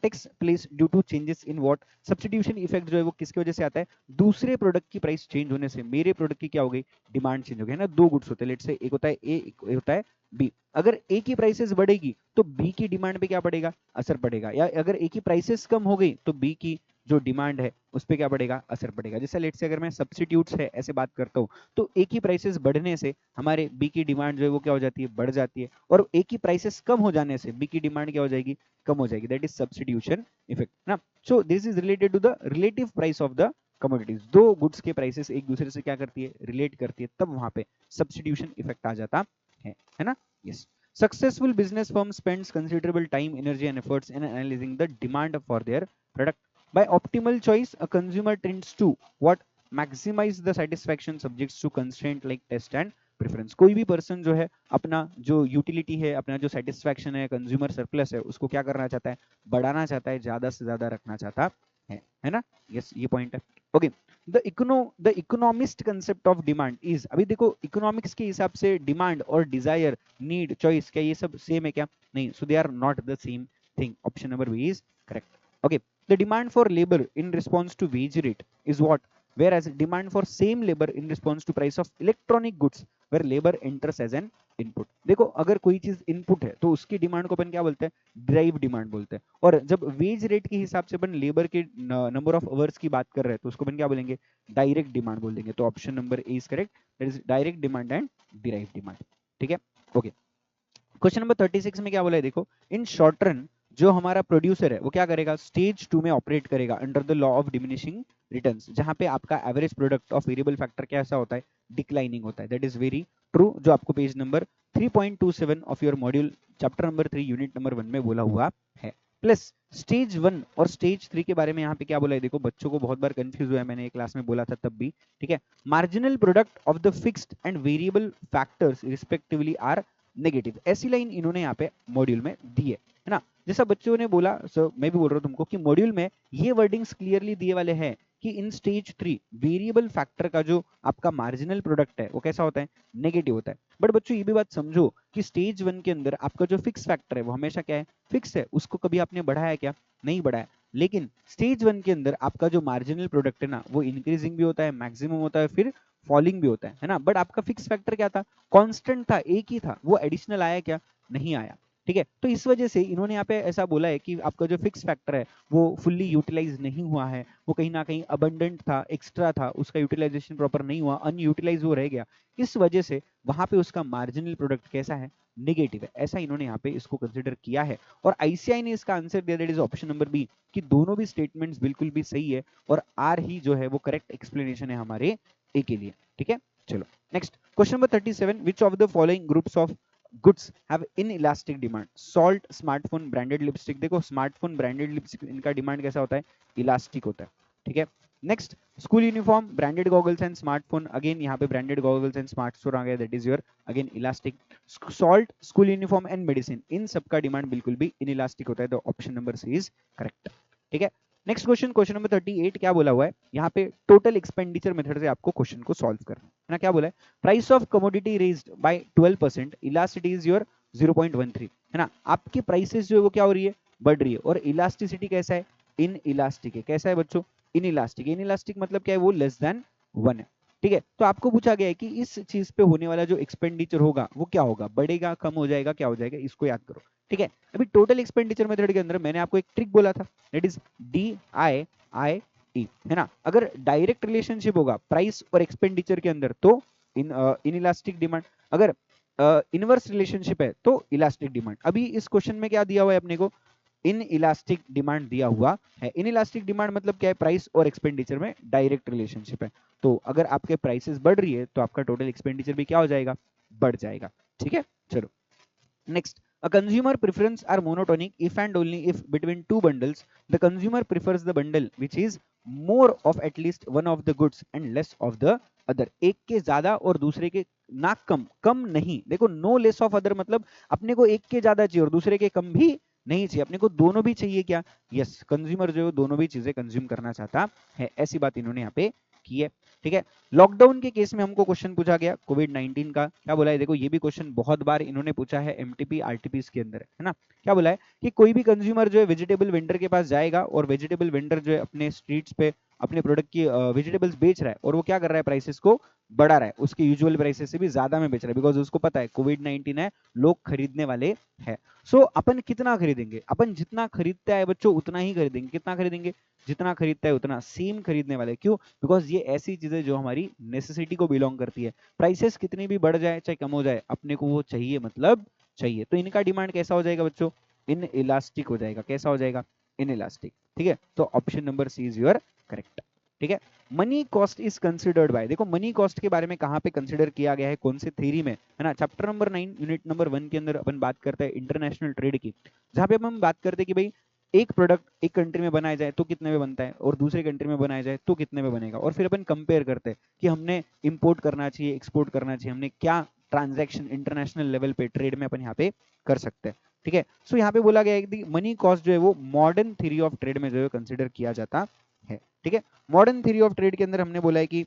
[SPEAKER 1] takes place due to changes in what, substitution effect जो है वो किसकी वजह से आता है, दूसरे प्रोडक्ट की प्राइस चेंज होने से मेरे प्रोडक्ट की क्या हो गई, डिमांड चेंज हो गई, है ना। दो गुड्स होते हैं, लेट से एक होता है ए, एक होता है बी, अगर ए की प्राइसेस बढ़ेगी तो बी की डिमांड पे क्या पड़ेगा, असर पड़ेगा, या अगर ए की प्राइसेस कम हो गई तो बी की जो डिमांड है उस पर क्या पड़ेगा, असर पड़ेगा। जैसे लेट से अगर मैं सब्स्टिट्यूट्स है ऐसे बात करता हूँ, तो ए की प्राइसेस बढ़ने से हमारे बी की डिमांड जो है वो क्या हो जाती है, बढ़ जाती है, और ए की प्राइसेस कम हो जाने से बी की डिमांड क्या हो जाएगी, कम हो जाएगी, दैट इज सब्स्टिट्यूशन इफेक्ट ना। So this is related to the relative price of the commodities, दो गुड्स के प्राइसेस एक दूसरे से क्या करती है, रिलेट करती है, तब वहां पे सब्स्टिट्यूशन इफेक्ट आ जाता है ना, yes. Successful business firm spends considerable time, energy and efforts in analyzing the demand for their product. By optimal choice, a consumer tends to what maximize the satisfaction subjects to constraint like test and preference. कोई भी पर्सन जो है अपना जो यूटिलिटी है, अपना जो सेटिस्फैक्शन है, कंज्यूमर सरप्लस है, उसको क्या करना चाहता है, बढ़ाना चाहता है, ज्यादा से ज्यादा रखना चाहता है ना। यस, ये पॉइंट है। Okay, the economist concept of demand is, अभी देखो इकोनॉमिक्स के हिसाब से डिमांड और डिजायर, नीड, चॉइस, क्या ये सब सेम है क्या? नहीं, so they are not the same thing. Option number B is correct. Okay, the demand for labour in response to wage rate is what, whereas demand for same labor in response to price of electronic goods where labor enters as an input. देखो अगर कोई चीज इनपुट है तो उसकी डिमांड को अपन क्या बोलते हैं, ड्राइव डिमांड बोलते हैं। और जब वेज रेट के हिसाब से अपन लेबर के नंबर ऑफ आवर्स की बात कर रहे हैं तो उसको अपन क्या बोलेंगे, डायरेक्ट डिमांड बोल देंगे। तो option number A is correct, that is direct demand and derive demand. ठीक है, ओके। क्वेश्चन नंबर 36 में क्या बोला है, देखो इन शॉर्ट रन जो हमारा प्रोड्यूसर है वो क्या करेगा, स्टेज 2 में ऑपरेट करेगा under the law of diminishing returns, जहां पे आपका average product of variable factor कैसा होता है, डिक्लाइनिंग होता है। दैट इज वेरी ट्रू, जो आपको page number 3.27 of your module chapter number 3 unit number 1 में बोला हुआ है। प्लस स्टेज 1 और स्टेज 3 के बारे में यहाँ पे क्या बोला है, देखो बच्चों को बहुत बार कंफ्यूज हुआ है, मैंने क्लास में बोला था तब भी। ठीक है, marginal product of the fixed and variable factors respectively are negative, ऐसी लाइन इन्होंने यहाँ पे मॉड्यूल में दी है ना। जैसा बच्चों ने बोला, सो मैं भी बोल रहा हूँ तुमको कि मॉड्यूल में ये वर्डिंग्स क्लियरली दिए वाले हैं कि इन स्टेज 3 वेरिएबल फैक्टर का जो आपका मार्जिनल प्रोडक्ट है वो कैसा होता है, नेगेटिव होता है। बट बच्चों ये भी बात समझो कि स्टेज 1 के अंदर आपका जो फिक्स फैक्टर है वो हमेशा क्या है, फिक्स है, उसको कभी आपने बढ़ाया क्या, नहीं बढ़ाया। लेकिन स्टेज 1 के अंदर आपका जो मार्जिनल प्रोडक्ट है ना वो इंक्रीजिंग भी होता है, मैक्सिमम होता है, फिर फॉलिंग भी होता है ना। बट आपका फिक्स फैक्टर क्या था, कांस्टेंट था, एक ही था, वो एडिशनल आया क्या, नहीं आया। ठीक है, तो इस वजह से इन्होंने यहाँ पे ऐसा बोला है कि आपका जो फिक्स फैक्टर है वो फुल्ली यूटिलाइज नहीं हुआ है, वो कहीं ना कहीं अबंडेंट था, एक्स्ट्रा था, उसका यूटिलाइजेशन प्रॉपर नहीं हुआ, अनयूटिलाइज वो रह गया। इस वजह से वहां पे उसका मार्जिनल प्रोडक्ट कैसा है, नेगेटिव है। ऐसा इन्होंने यहाँ पे इसको कंसिडर किया है और आईसीआई ने इसका आंसर दिया, that is option number B, कि दोनों भी स्टेटमेंट्स बिल्कुल भी सही है और आर ही जो है वो करेक्ट एक्सप्लेनेशन है हमारे ए के लिए। ठीक है, चलो next question number 37, which of the following groups of goods have inelastic demand, salt, smartphone, branded lipstick. देखो स्मार्टफोन, ब्रांडेड लिपस्टिक, इनका डिमांड कैसा होता है, इलास्टिक होता है। ठीक है, next school uniform, branded goggles and smartphone, again यहाँ पे ब्रांडेड गॉगल्स एंड स्मार्टफोन आ गया, that is your again elastic. Salt, school uniform and medicine, इन सबका डिमांड बिल्कुल भी इनइलास्टिक होता है, तो option number C is correct. ठीक है, नेक्स्ट क्वेश्चन, क्वेश्चन नंबर 38 क्या बोला हुआ है यहाँ पे, टोटल एक्सपेंडिचर मेथड से आपको क्वेश्चन को सॉल्व करना है ना। क्या बोला है, price of commodity raised bye 12%, elasticity is your 0.13, है ना। आपकी प्राइसेस जो है वो क्या हो रही है, बढ़ रही है, और इलास्टिसिटी कैसा है, इन इलास्टिक है। कैसा है बच्चों, इन इलास्टिक। इन इलास्टिक मतलब क्या है, वो लेस देन 1 है। ठीक है, तो आपको पूछा गया है कि इस चीज पे होने वाला जो एक्सपेंडिचर होगा वो क्या होगा, बढ़ेगा, कम हो जाएगा, क्या हो जाएगा, इसको याद करो। ठीक है, अभी टोटल एक्सपेंडिचर मेथड के अंदर मैंने आपको एक ट्रिक बोला था, दैट इज DIIE, है ना। अगर डायरेक्ट रिलेशनशिप होगा प्राइस और एक्सपेंडिचर के अंदर तो इन इलास्टिक डिमांड, अगर इनवर्स रिलेशनशिप है तो इलास्टिक डिमांड। अभी इस क्वेश्चन में क्या दिया हुआ है अपने को, इन इलास्टिक डिमांड दिया हुआ है। इन इलास्टिक डिमांड मतलब क्या है, प्राइस और एक्सपेंडिचर में डायरेक्ट रिलेशनशिप है। तो अगर आपके प्राइसेस बढ़ रही है तो आपका टोटल एक्सपेंडिचर भी क्या हो जाएगा, बढ़ जाएगा। ठीक है, चलो next, a consumer preference are monotonic if and only if between two bundles the consumer prefers the bundle which is more of at least one of the goods and less of the other। एक के ज्यादा और दूसरे के ना कम, कम नहीं। देखो नो लेस ऑफ अदर मतलब अपने को एक के ज्यादा चाहिए और दूसरे के कम भी नहीं चाहिए, अपने को दोनों भी चाहिए क्या, यस, कंज्यूमर जो है दोनों भी चीजें कंज्यूम करना चाहता है, ऐसी बात इन्होंने यहाँ पे की है। ठीक है, लॉकडाउन के केस में हमको क्वेश्चन पूछा गया कोविड-19 का, क्या बोला है, देखो ये भी क्वेश्चन बहुत बार इन्होंने पूछा है एमटीपी आरटीपीस के अंदर, है ना। क्या बोला है कि कोई भी कंज्यूमर जो है वेजिटेबल वेंडर के पास जाएगा और वेजिटेबल वेंडर जो है अपने स्ट्रीट्स पे अपने प्रोडक्ट की वेजिटेबल्स बेच रहा है और वो क्या कर रहा है, प्राइसेस को बढ़ा रहा है, उसके यूजुअल प्राइसेस से भी ज्यादा में बेच रहा है, बिकॉज उसको पता है कोविड-19 है, लोग खरीदने वाले हैं। सो अपन कितना खरीदेंगे, अपन जितना खरीदता है बच्चों उतना ही खरीदेंगे। कितना खरीदेंगे, जितना खरीदता है उतना, सेम खरीदने वाले। क्यों, बिकॉज ये ऐसी चीजें जो हमारी नेसेसिटी को बिलोंग करती है। प्राइसेस कितनी भी बढ़ जाए चाहे कम हो जाए, अपने को वो चाहिए, मतलब चाहिए। तो इनका डिमांड कैसा हो जाएगा बच्चों, इन इलास्टिक हो जाएगा। कैसा हो जाएगा, इन इलास्टिक। ठीक है, तो option number C is your correct. ठीक है। Money cost is considered by, देखो मनी कॉस्ट के बारे में कहां पे कंसिडर किया गया है, कौन से थ्योरी में, है ना, चैप्टर नंबर 9 यूनिट नंबर 1 के अंदर अपन बात करते हैं इंटरनेशनल ट्रेड की, जहां पे हम बात करते हैं कि भाई एक प्रोडक्ट एक कंट्री में बनाया जाए तो कितने में बनता है और दूसरे कंट्री में बनाया जाए तो कितने में बनेगा, और फिर अपन कंपेयर करते हैं कि हमने इंपोर्ट करना चाहिए, एक्सपोर्ट करना चाहिए, हमने क्या ट्रांजैक्शन इंटरनेशनल लेवल पे ट्रेड में अपन यहाँ पे कर सकते हैं। ठीक है, सो यहाँ पे बोला गया है कि मनी कॉस्ट जो है वो मॉडर्न थ्योरी ऑफ ट्रेड में जो है कंसिडर किया जाता है। ठीक है, मॉडर्न थ्योरी ऑफ ट्रेड के अंदर हमने बोला है कि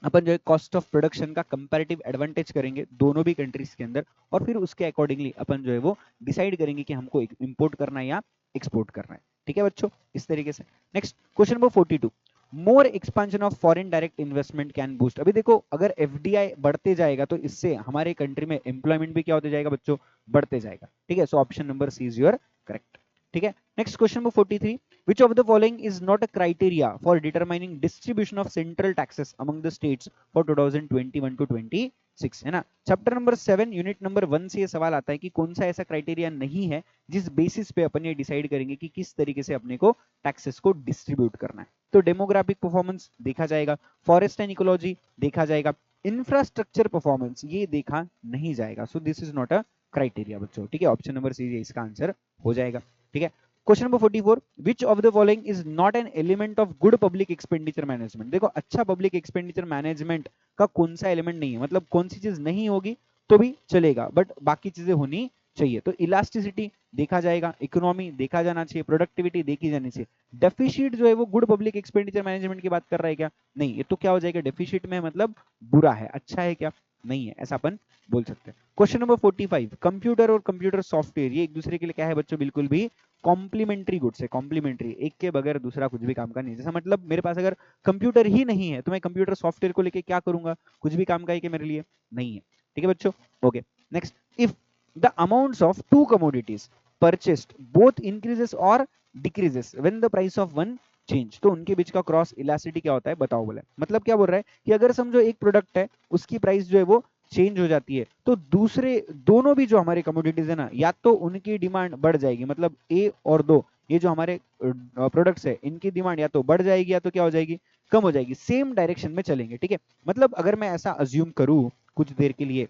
[SPEAKER 1] अपन जो है कॉस्ट ऑफ प्रोडक्शन का कंपैरेटिव एडवांटेज करेंगे दोनों भी कंट्रीज के अंदर, और फिर उसके अकॉर्डिंगली अपन जो है वो डिसाइड करेंगे कि हमको इंपोर्ट करना है या एक्सपोर्ट करना है। ठीक है बच्चों, इस तरीके से। Next question number 42, more expansion of foreign direct investment can boost. अभी देखो अगर एफडीआई बढ़ते जाएगा तो इससे हमारे कंट्री में एम्प्लॉयमेंट भी क्या होते जाएगा बच्चों, बढ़ते जाएगा। ठीक है, so option number C is your correct. ठीक है, next question number 43, which of the following is not a criteria for determining distribution of central taxes among the states for 2021 to 26, है ना। चैप्टर नंबर 7 यूनिट नंबर 1 से ये सवाल आता है कि कौन सा ऐसा क्राइटेरिया नहीं है जिस बेसिस पे अपन ये डिसाइड करेंगे कि किस तरीके से अपने को टैक्सेस को डिस्ट्रीब्यूट करना है। तो डेमोग्राफिक परफॉर्मेंस देखा जाएगा, फॉरेस्ट एंड इकोलॉजी देखा जाएगा, इंफ्रास्ट्रक्चर परफॉर्मेंस ये देखा नहीं जाएगा। So this is not a criteria बच्चों। ठीक है, ऑप्शन नंबर सी इसका आंसर हो जाएगा। ठीक है, question number 44, which of the following is not an element of good public expenditure management। देखो अच्छा पब्लिक एक्सपेंडिचर मैनेजमेंट का कौन सा एलिमेंट नहीं है, मतलब कौन सी चीज नहीं होगी तो भी चलेगा बट बाकी चीजें होनी चाहिए। तो इलास्टिसिटी देखा जाएगा, इकोनॉमी देखा जाना चाहिए, प्रोडक्टिविटी देखी जानी चाहिए। डेफिशिट जो है वो गुड पब्लिक एक्सपेंडिचर मैनेजमेंट की बात कर रहा है क्या, नहीं, ये तो क्या हो जाएगा डेफिशिट में, मतलब बुरा है, अच्छा है क्या, नहीं है, ऐसा अपन बोल सकते हैं। क्वेश्चन नंबर 45, कंप्यूटर और कंप्यूटर सॉफ्टवेयर ये एक दूसरे के लिए क्या है बच्चों, बिल्कुल भी कॉम्प्लीमेंट्री गुड्स है, कॉम्प्लीमेंट्री, एक के बगैर दूसरा कुछ भी काम का नहीं। जैसा मतलब मेरे पास अगर कंप्यूटर ही नहीं है तो मैं कंप्यूटर सॉफ्टवेयर को लेके क्या करूंगा, कुछ भी काम का है कि मेरे लिए नहीं है। ठीक है बच्चों, okay. Next, if the amounts of two commodities purchased both increases और decreases when the price of one change, तो उनके बीच का क्रॉस इलास्टिसिटी क्या होता है बताओ बोला। मतलब क्या बोल रहा है कि अगर समझो एक प्रोडक्ट है उसकी प्राइस जो है वो चेंज हो जाती है तो दूसरे दोनों भी जो हमारे कमोडिटीज है ना, या तो उनकी डिमांड बढ़ जाएगी, मतलब ए और दो ये जो हमारे प्रोडक्ट्स है इनकी डिमांड या तो बढ़ जाएगी या तो क्या हो जाएगी, कम हो जाएगी, सेम डायरेक्शन में चलेंगे। ठीक है, मतलब अगर मैं ऐसा अज्यूम करूं कुछ देर के लिए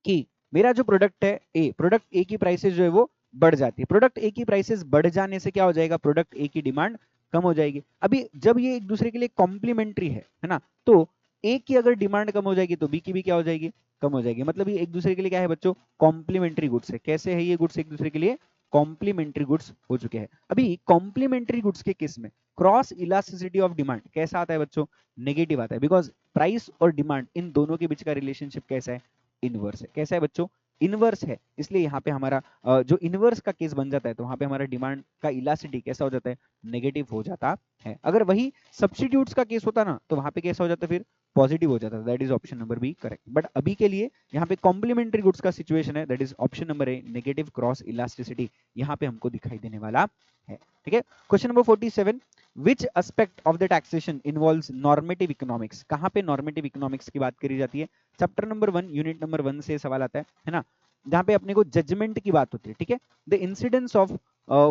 [SPEAKER 1] कि मेरा जो प्रोडक्ट है ए, प्रोडक्ट ए की प्राइसेस जो है वो बढ़ जाती है, प्रोडक्ट ए की प्राइसेस बढ़ जाने से क्या हो जाएगा, प्रोडक्ट ए की डिमांड कम हो जाएगी। अभी जब ये एक दूसरे के लिए कॉम्प्लीमेंट्री है ना, तो ए की अगर डिमांड कम हो जाएगी तो बी की भी क्या हो जाएगी, कम हो जाएगी। मतलब ये एक दूसरे के लिए क्या है बच्चों, कॉम्प्लीमेंट्री गुड्स है। कैसे है ये गुड्स एक दूसरे के लिए, कॉम्प्लीमेंट्री गुड्स हो चुके हैं। अभी कॉम्प्लीमेंट्री गुड्स के केस में क्रॉस इलास्टिसिटी ऑफ डिमांड कैसा आता है बच्चों, नेगेटिव आता है, बिकॉज प्राइस और डिमांड इन दोनों के बीच का रिलेशनशिप कैसा है, इनवर्स है। कैसा है बच्चों, इनवर्स है। इसलिए यहाँ पे हमारा जो इनवर्स का केस बन जाता है तो वहां पे हमारा डिमांड का इलास्टिसिटी कैसा हो जाता है, नेगेटिव हो जाता है। अगर वही सब्स्टिट्यूट्स का केस होता ना तो वहां पे कैसा हो जाता है, फिर पॉजिटिव हो जाता है। That is option number B correct. But अभी के लिए यहाँ पे कॉम्प्लीमेंट्री गुड्स का सिचुएशन है, that is option number A, negative cross elasticity यहाँ पे हमको दिखाई देने वाला है। ठीक है, question number 47, which aspect of the taxation involves normative economics. कहाँ पे नॉर्मेटिव इकोनॉमिक्स की बात करी जाती है, चैप्टर नंबर 1 यूनिट नंबर 1 से सवाल आता है ना, जहां पे अपने को जजमेंट की बात होती है। ठीक है, the incidence of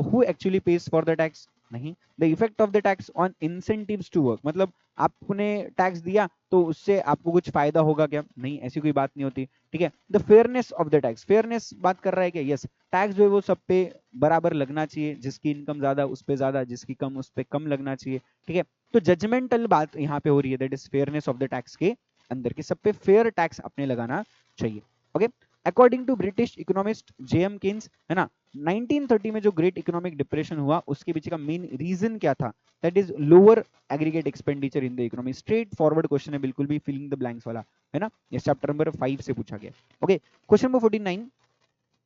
[SPEAKER 1] who actually pays for the tax, नहीं, the effect of the tax on incentives to work, मतलब आपने टैक्स दिया तो उससे आपको कुछ फायदा होगा क्या, नहीं, ऐसी कोई बात नहीं होती। ठीक है, the fairness of the tax, fairness बात कर रहा है क्या, यस, टैक्स जो है वो सब पे बराबर लगना चाहिए, जिसकी इनकम ज्यादा उस पे ज्यादा, जिसकी कम उस पे कम लगना चाहिए। ठीक है, तो जजमेंटल बात यहाँ पे हो रही है, that is fairness of the tax के अंदर की सब पे फेयर टैक्स अपने लगाना चाहिए। Okay, according to British economist J M Keynes, है ना, 1930 में जो ग्रेट इकोनॉमिक डिप्रेशन हुआ उसके पीछे का मेन रीजन क्या था, that is lower aggregate expenditure in the economy. Straight forward question है, बिल्कुल भी फिलिंग द ब्लैंक्स वाला, है ना, ये चैप्टर नंबर 5 से पूछा गया। Okay, question number 49,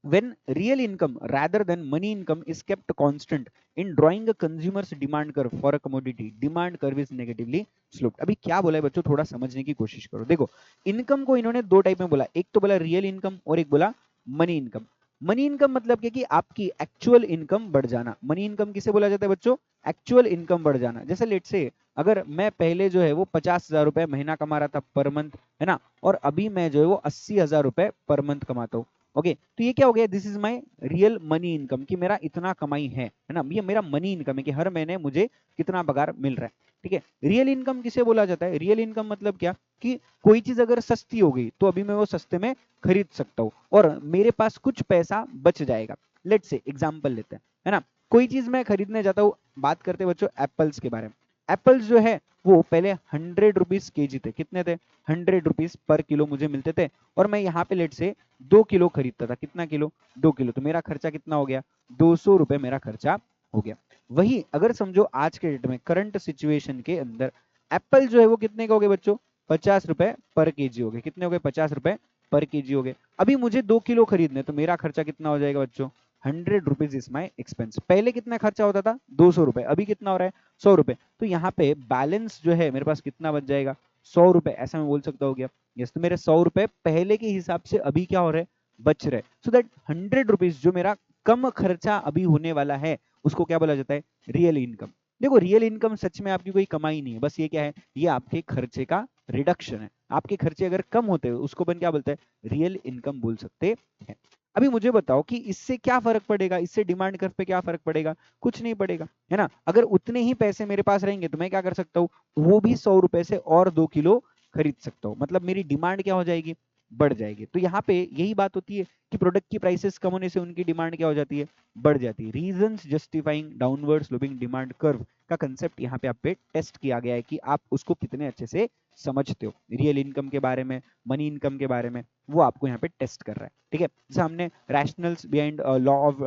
[SPEAKER 1] when real income rather than money income is kept constant in drawing a consumer's demand curve for a commodity, demand curve is negatively sloped। अभी क्या बोला है बच्चों, थोड़ा समझने की कोशिश करो। देखो इनकम को इन्होंने दो टाइप में बोला, एक तो बोला रियल इनकम और एक बोला मनी इनकम। मनी इनकम मतलब क्या कि आपकी एक्चुअल इनकम बढ़ जाना। मनी इनकम किसे बोला जाता है बच्चों, एक्चुअल इनकम बढ़ जाना। जैसे लेट से अगर मैं पहले जो है वो 50,000 रुपए महीना कमा रहा था पर मंथ, है ना, और अभी मैं जो है वो 80,000 रुपए पर मंथ कमाता हूँ। ओके, तो ये क्या हो गया, this is my real money income, कि मेरा इतना कमाई है ना, ये मेरा मनी इनकम है कि हर महीने मुझे कितना पगार मिल रहा है। ठीक है। रियल इनकम किसे बोला जाता है? रियल इनकम मतलब क्या कि कोई चीज अगर सस्ती हो गई तो अभी मैं वो सस्ते में खरीद सकता हूँ और मेरे पास कुछ पैसा बच जाएगा। लेट्स से एग्जांपल लेते हैं, है ना। कोई चीज मैं खरीदने जाता हूँ, बात करते हैं बच्चों एप्पल्स के बारे में। एप्पल्स जो है वो पहले 100 रुपीज केजी थे। कितने थे? 100 रुपीज पर किलो मुझे मिलते थे और मैं यहाँ पे लेट से 2 किलो खरीदता था। कितना किलो? 2 किलो। तो मेरा खर्चा कितना हो गया? 200 रुपए मेरा खर्चा हो गया। वही अगर समझो आज के डेट में करंट सिचुएशन के अंदर एप्पल जो है वो कितने का हो गए बच्चों? 50 रुपए पर केजी हो गए। कितने हो गए? 50 रुपए पर केजी हो गए। अभी मुझे 2 किलो खरीदने, तो मेरा खर्चा कितना हो जाएगा बच्चों? 100 रुपीज इज माई एक्सपेंस। पहले कितना खर्चा होता था? 200 रुपए। अभी कितना हो रहा है? 100 रुपए। तो यहाँ पे बैलेंस जो है मेरे पास कितना बच जाएगा? 100 रुपए। ऐसा मैं बोल सकता हूँ क्या? यस। तो मेरे 100 रुपए पहले के हिसाब से अभी क्या हो रहे? बच रहे। सो दैट 100 रुपीज जो मेरा कम खर्चा अभी होने वाला है उसको क्या बोला जाता है? Real income. देखो रियल इनकम सच में आपकी कोई कमाई नहीं है, बस ये क्या है? ये आपके खर्चे का रिडक्शन है। आपके खर्चे अगर कम होते हैं उसको अपन क्या बोलते हैं? रियल इनकम बोल सकते हैं। अभी मुझे बताओ कि इससे क्या फर्क पड़ेगा? इससे डिमांड कर्व पे क्या फर्क पड़ेगा? कुछ नहीं पड़ेगा, है ना। अगर उतने ही पैसे मेरे पास रहेंगे तो मैं क्या कर सकता हूँ? वो भी 100 रुपए से और 2 किलो खरीद सकता हूँ। मतलब मेरी डिमांड क्या हो जाएगी? बढ़ जाएगी। तो यहाँ पे यही बात होती है कि प्रोडक्ट की प्राइसेस कम होने से उनकी डिमांड क्या हो जाती है? बढ़ जाती है। Reasons justifying downward sloping demand curve का कंसेप्ट यहाँ पे आप पे टेस्ट किया गया है कि आप उसको कितने अच्छे से समझते हो। रियल इनकम के बारे में, मनी इनकम के बारे में, वो आपको यहाँ पे टेस्ट कर रहा है। ठीक है। जैसे हमने रैशनल्स बिहाइंड लॉ ऑफ,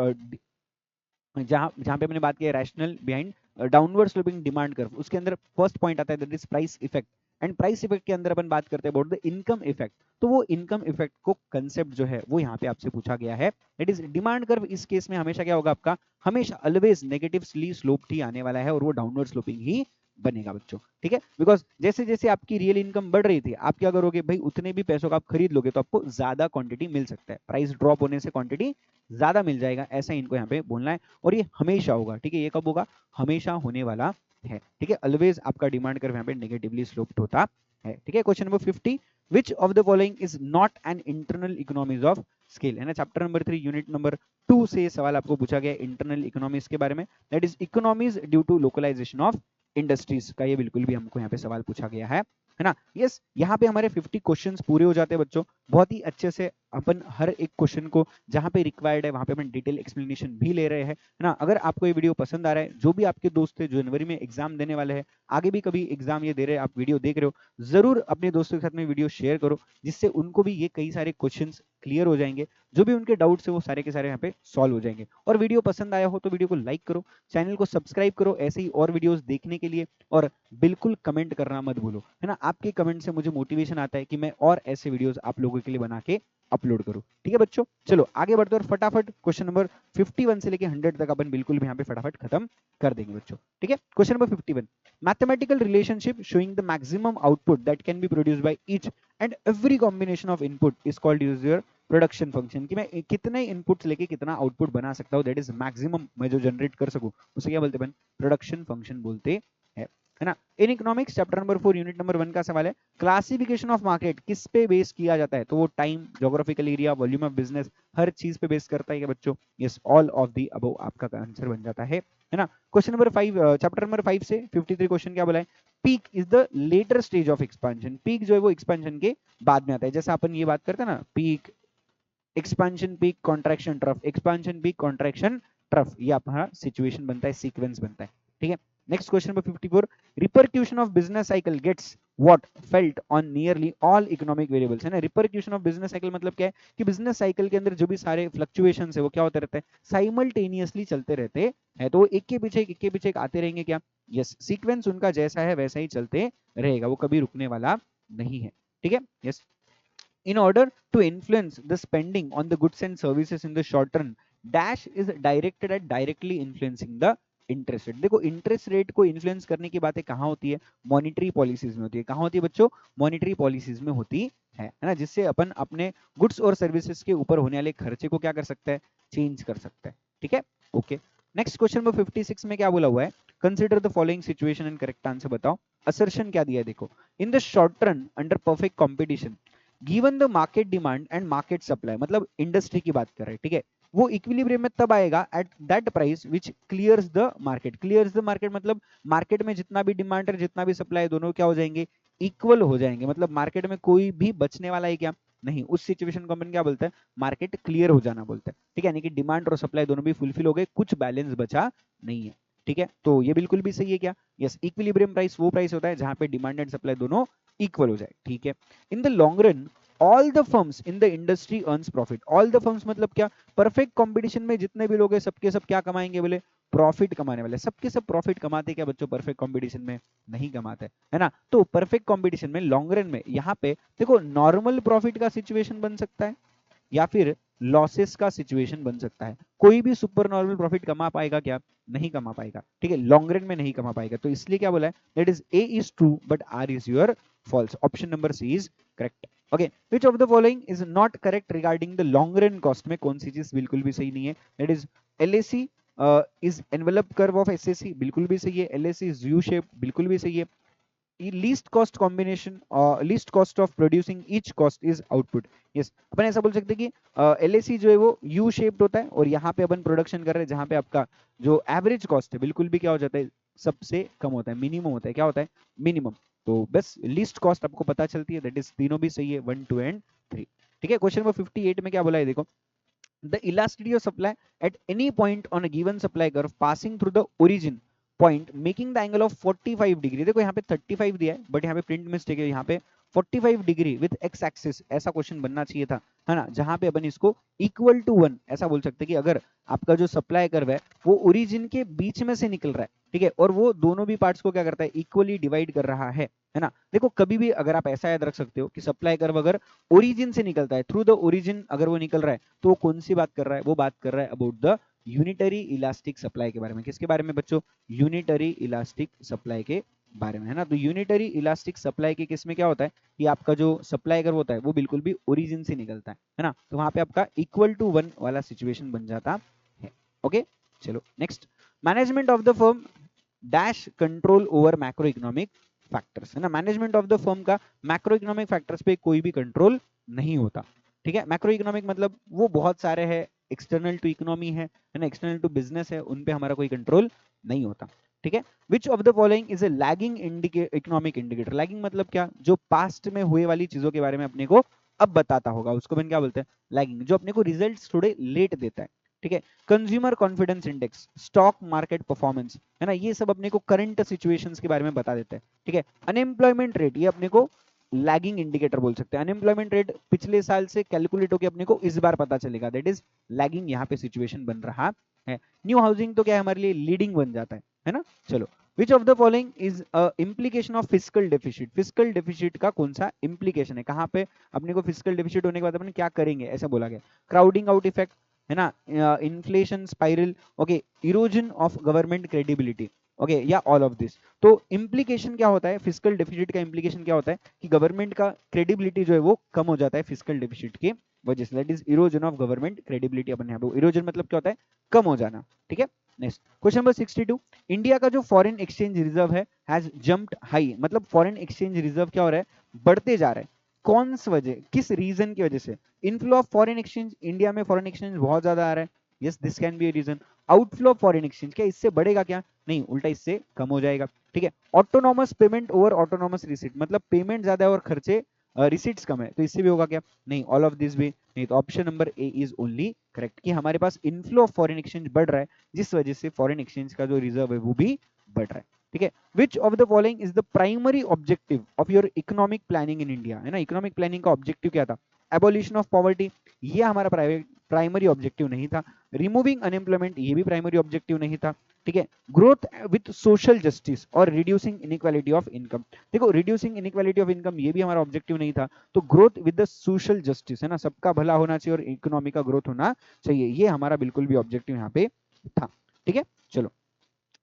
[SPEAKER 1] जहां जहां पे हमने बात की है rational behind downward sloping demand curve, उसके अंदर फर्स्ट पॉइंट आता है that is price effect. And price effect के अंदर अपन बात करते हैं अबाउट द इनकम इफेक्ट। तो वो इनकम इफेक्ट को कंसेप्ट जो है वो यहाँ पे आपसे पूछा गया है। दैट इज डिमांड कर्व इस केस में हमेशा क्या होगा आपका? हमेशा ऑलवेज नेगेटिवली स्लोप्ड ही आने वाला है और वो डाउनवर्ड स्लोपिंग ही बनेगा बच्चों। ठीक है। बिकॉज जैसे जैसे आपकी रियल इनकम बढ़ रही थी, आप क्या करोगे भाई? उतने भी पैसों का आप खरीद लोगे तो आपको ज्यादा क्वांटिटी मिल सकता है। प्राइस ड्रॉप होने से क्वांटिटी ज्यादा मिल जाएगा, ऐसा इनको यहाँ पे बोलना है। और ये हमेशा होगा। ठीक है। ये कब होगा? हमेशा होने वाला है। ठीक है। ऑलवेज आपका डिमांड कर्व यहाँ पे नेगेटिवली स्लोप्ड होता है। ठीक है। Question number 50, which of the following is not an internal economies of scale, है ना। चैप्टर नंबर 3 यूनिट नंबर 2 से ये सवाल आपको पूछा गया इंटरनल इकोनॉमीज के बारे में। That is economies due to localization of industries का। ये बिल्कुल भी हमको यहाँ पे सवाल पूछा गया है ना। यस। यहाँ पे हमारे 50 क्वेश्चंस पूरे हो जाते हैं बच्चों। बहुत ही अच्छे से अपन हर एक क्वेश्चन को जहां पे रिक्वायर्ड है वहां पे अपन डिटेल एक्सप्लेनेशन भी ले रहे हैं, है ना। अगर आपको ये वीडियो पसंद आ रहा है, जो भी आपके दोस्त है जो जनवरी में एग्जाम देने वाले हैं, आगे भी कभी एग्जाम ये दे रहे हैं, आप वीडियो देख रहे हो, जरूर अपने दोस्तों के साथ में वीडियो शेयर करो, जिससे उनको भी ये कई सारे क्वेश्चन क्लियर हो जाएंगे। जो भी उनके डाउट्स है वो सारे के सारे यहाँ पे सॉल्व हो जाएंगे। और वीडियो पसंद आया हो तो वीडियो को लाइक करो, चैनल को सब्सक्राइब करो ऐसे ही और वीडियोस देखने के लिए। और बिल्कुल कमेंट करना मत भूलो, है ना। आपके कमेंट से मुझे मोटिवेशन आता है कि मैं और ऐसे वीडियोस आप लोगों के लिए बना के अपलोड करूं। ठीक है बच्चों, चलो आगे बढ़ते हैं और फटाफट क्वेश्चन नंबर 51 से लेके 100 तक अपन बिल्कुल भी यहाँ पे फटाफट खत्म कर देंगे बच्चों। ठीक है। Question number 51, mathematical relationship showing the maximum output that can be produced by each and every combination of input is called user production function. कि मैं कितने इनपुट्स लेके कितना आउटपुट बना सकता हूँ, दैट इज मैक्सिमम मैं जो जनरेट कर सकूं, उसे क्या बोलते हैं? प्रोडक्शन फंक्शन बोलते हैं, है ना। In economics chapter number 4 unit number 1 का सवाल है, क्लासिफिकेशन ऑफ मार्केट किस पे बेस किया जाता है? तो वो time, geographical area, volume of business, हर चीज पे बेस करता है क्या बच्चों? Yes, all of the above आपका आंसर बन जाता है ना। क्वेश्चन नंबर 5, चैप्टर नंबर 5 से 53 क्वेश्चन क्या बोला है? Peak is the later stage of expansion. Peak जो है वो एक्सपेंशन के बाद में आता है। जैसे अपन ये बात करते हैं ना, peak, expansion, peak, contraction, trough, expansion, peak, contraction, trough, ये अपना सिचुएशन बनता है, सीक्वेंस बनता है। ठीक है। Next question number 54, repercussion of business cycle gets what felt on nearly all economic variables, है ना। रिपरक्यूशन ऑफ बिजनेस साइकिल मतलब क्या है? कि बिजनेस साइकिल के अंदर जो भी सारे फ्लक्चुएशंस है वो क्या होते रहते हैं? साइमल्टेनियसली चलते रहते हैं। तो एक के पीछे एक के पीछे एक आते रहेंगे क्या? यस, सीक्वेंस उनका जैसा है वैसा ही चलते रहेगा, वो कभी रुकने वाला नहीं है। ठीक है। Yes. In order to influence the spending on the goods and services in the short run, dash is directed at directly influencing the interest rate. देखो इंटरेस्ट रेट को इन्फ्लुएंस करने की बातें कहाँ होती है? मॉनिटरी पॉलिसीज में होती है। कहाँ होती है बच्चों? मॉनिटरी पॉलिसीज में होती है ना। जिससे अपन अपने गुड्स और सर्विसेज के ऊपर होने वाले खर्चे को क्या कर सकता है? चेंज कर सकता है। ठीक है। ओके। नेक्स्ट क्वेश्चन नंबर 56 में क्या बोला हुआ है? Consider the following situation and correct answer बताओ। असर्शन क्या दिया है देखो, in the short run under perfect competition given the market demand and market supply, मतलब इंडस्ट्री की बात कर रहे हैं। ठीक है। वो इक्विलिब्रियम में तब आएगा at that price which clears the market. Clears the market मतलब मार्केट में जितना भी डिमांड है जितना भी सप्लाई, दोनों क्या हो जाएंगे, इक्वल हो जाएंगे। मतलब मार्केट में कोई भी बचने वाला है क्या, नहीं। उस सिचुएशन को अपन क्या बोलते हैं, मार्केट क्लियर हो जाना बोलते हैं। ठीक है, यानी कि डिमांड और सप्लाई दोनों भी फुलफिल हो गए, कुछ बैलेंस बचा नहीं है। ठीक है, तो ये बिल्कुल भी सही है क्या, यस। इक्विलिब्रियम प्राइस वो प्राइस होता है जहां पे डिमांड एंड सप्लाई दोनों इक्वल हो जाए। ठीक है, in the long run all the firms in the industry earns profit. All the firms मतलब क्या, परफेक्ट कंपटीशन में जितने भी लोग हैं सबके सब क्या कमाएंगे, बोले प्रॉफिट कमाने वाले। सबके सब प्रॉफिट कमाते क्या बच्चों, परफेक्ट कंपटीशन में नहीं कमाते, है ना। तो परफेक्ट कंपटीशन में लॉन्ग रन में यहाँ पे देखो नॉर्मल प्रॉफिट का सिचुएशन बन सकता है या फिर लॉसेस का सिचुएशन बन सकता है। कोई भी सुपर नॉर्मल प्रॉफिट कमा पाएगा क्या, नहीं कमा पाएगा। ठीक है, लॉन्ग रन में नहीं कमा पाएगा। तो इसलिए क्या बोला है, that is A is true but R is your false. Option number C is correct. Okay, which of the following is not correct regarding the long run cost में कौन सी चीज बिल्कुल भी सही नहीं है, that is LAC is envelope curve of SSC, बिल्कुल भी सही है। एलएसी इज यू शेप, बिल्कुल भी सही है। Least cost combination, least cost of producing each cost is output. Yes, अपन ऐसा बोल सकते हैं कि एलएसी जो है वो यू शेप्ड होता है और यहाँ पे अपन प्रोडक्शन कर रहे हैं जहाँ पे आपका जो एवरेज कॉस्ट है बिल्कुल भी क्या हो जाता है, सबसे कम होता है, मिनिमम होता है। क्या होता है, मिनिमम। तो बस लीस्ट कॉस्ट आपको पता चलती है, दैट इज तीनों भी सही है, 1 2 एंड 3। ठीक है, क्वेश्चन नंबर 58 में क्या बोला है देखो, the elasticity of supply at any point on a given supply curve passing through the origin point making the angle of 45 degree. देखो यहाँ पे 35 दिया है बट यहाँ पे प्रिंट मिस्टेक है, यहाँ पे 45 डिग्री विद एक्स एक्सिस ऐसा क्वेश्चन बनना चाहिए था, है ना। जहां पे अपन इसको इक्वल टू 1 ऐसा बोल सकते हैं कि अगर आपका जो सप्लाई कर्व है वो ओरिजिन के बीच में से निकल रहा है, ठीक है, और वो दोनों भी पार्ट्स को क्या करता है, इक्वली डिवाइड कर रहा है ना। देखो कभी भी अगर आप ऐसा याद रख सकते हो कि सप्लाई कर्व अगर ओरिजिन से निकलता है, थ्रू द ओरिजिन अगर वो निकल रहा है, तो वो कौन सी बात कर रहा है, वो बात कर रहा है about the unitary elastic supply के बारे में। किसके बारे में बच्चों, यूनिटरी इलास्टिक सप्लाई के बारे में, है ना। तो यूनिटरी इलास्टिक सप्लाई के केस में क्या होता है कि आपका जो सप्लाई कर्व होता है वो बिल्कुल भी ओरिजिन से निकलता है ना। तो वहां पे आपका इक्वल टू 1 वाला सिचुएशन बन जाता है। ओके, चलो next, management of the firm dash control over macro economic factors, है ना। मैनेजमेंट ऑफ द फर्म का मैक्रो इकोनॉमिक फैक्टर्स पे कोई भी कंट्रोल नहीं होता। ठीक है, मैक्रो इकोनॉमिक मतलब वो बहुत सारे हैं, एक्सटर्नल टू इकोनॉमी है ना, एक्सटर्नल टू बिजनेस है, उन पे हमारा कोई कंट्रोल नहीं होता। ठीक है, which of the following is a lagging economic indicator. Lagging मतलब क्या, जो पास्ट में हुए वाली चीजों के बारे में अपने को अब बताता होगा, उसको अपन क्या बोलते हैं, लैगिंग। जो अपने को रिजल्ट्स थोड़े लेट देता है। ठीक है, consumer confidence index, stock market performance, है ना, ये सब अपने को करंट सिचुएशंस के बारे में बता देते हैं। ठीक है, अनएम्प्लॉयमेंट रेट, ये अपने को लैगिंग इंडिकेटर बोल सकते हैं। अनएम्प्लॉयमेंट रेट पिछले साल से कैलकुलेट होकर अपने को इस बार पता चलेगा, दैट इज लैगिंग यहाँ पे सिचुएशन बन रहा है। न्यू हाउसिंग तो क्या है हमारे लिए लीडिंग बन जाता है ना। चलो, विच of the following is implication of physical deficit. Physical deficit का कौन सा इंप्लीकेशन है, कहां पे अपने को फिजिकल डेफिसिट होने के बाद अपन क्या करेंगे, ऐसा बोला गया। क्राउडिंग आउट इफेक्ट, है ना, inflation spiral, okay, erosion of government credibility, okay, या ऑल ऑफ दिस। तो इंप्लीकेशन क्या होता है, फिजिकल डेफिसिट का इंप्लीकेशन क्या होता है कि गवर्नमेंट का क्रेडिबिलिटी जो है वो कम हो जाता है फिजिकल डेफिसिट की वजह से, that is erosion of government credibility. अपन यहाँ पे इरोजन मतलब क्या होता है, कम हो जाना। ठीक है, नेक्स्ट क्वेश्चन नंबर 62, इंडिया का जो फॉरेन एक्सचेंज रिजर्व है हैज जंप्ड हाई, मतलब फॉरेन एक्सचेंज रिजर्व क्या हो रहा है, बढ़ते जा रहा है। कौन सी वजह, किस रीजन की वजह से, inflow of foreign exchange, India में फॉरेन एक्सचेंज बहुत ज्यादा आ रहा है, yes this can be a reason. Outflow of foreign exchange, क्या इससे बढ़ेगा क्या, नहीं, उल्टा इससे कम हो जाएगा। ठीक है, autonomous payment over autonomous receipt, मतलब पेमेंट ज्यादा है और खर्चे रिसीट्स कम है, तो इससे भी होगा क्या, नहीं, ऑल ऑफ दिस भी नहीं। तो option number A is only correct कि हमारे पास इनफ्लो ऑफ फॉरेन एक्सचेंज बढ़ रहा है जिस वजह से फॉरेन एक्सचेंज का जो रिजर्व है वो भी बढ़ रहा है। ठीक है, which of the following is the primary objective of your economic planning in India, है ना। इकोनॉमिक प्लानिंग का ऑब्जेक्टिव क्या था, एबोलिशन ऑफ पॉवर्टी, ये हमारा प्राइमरी ऑब्जेक्टिव नहीं था। रिमूविंग अनएम्प्लॉयमेंट, ये भी प्राइमरी ऑब्जेक्टिव नहीं था। ठीक है, ग्रोथ विथ सोशल जस्टिस और रिड्यूसिंग इनइक्वालिटी ऑफ इनकम, देखो रिड्यूसिंग इनइक्वालिटी ऑफ इनकम ये भी हमारा ऑब्जेक्टिव नहीं था। तो growth with the social justice, है ना, सबका भला होना चाहिए और इकोनॉमी का ग्रोथ होना चाहिए, ये हमारा बिल्कुल भी ऑब्जेक्टिव यहाँ पे था। ठीक है, चलो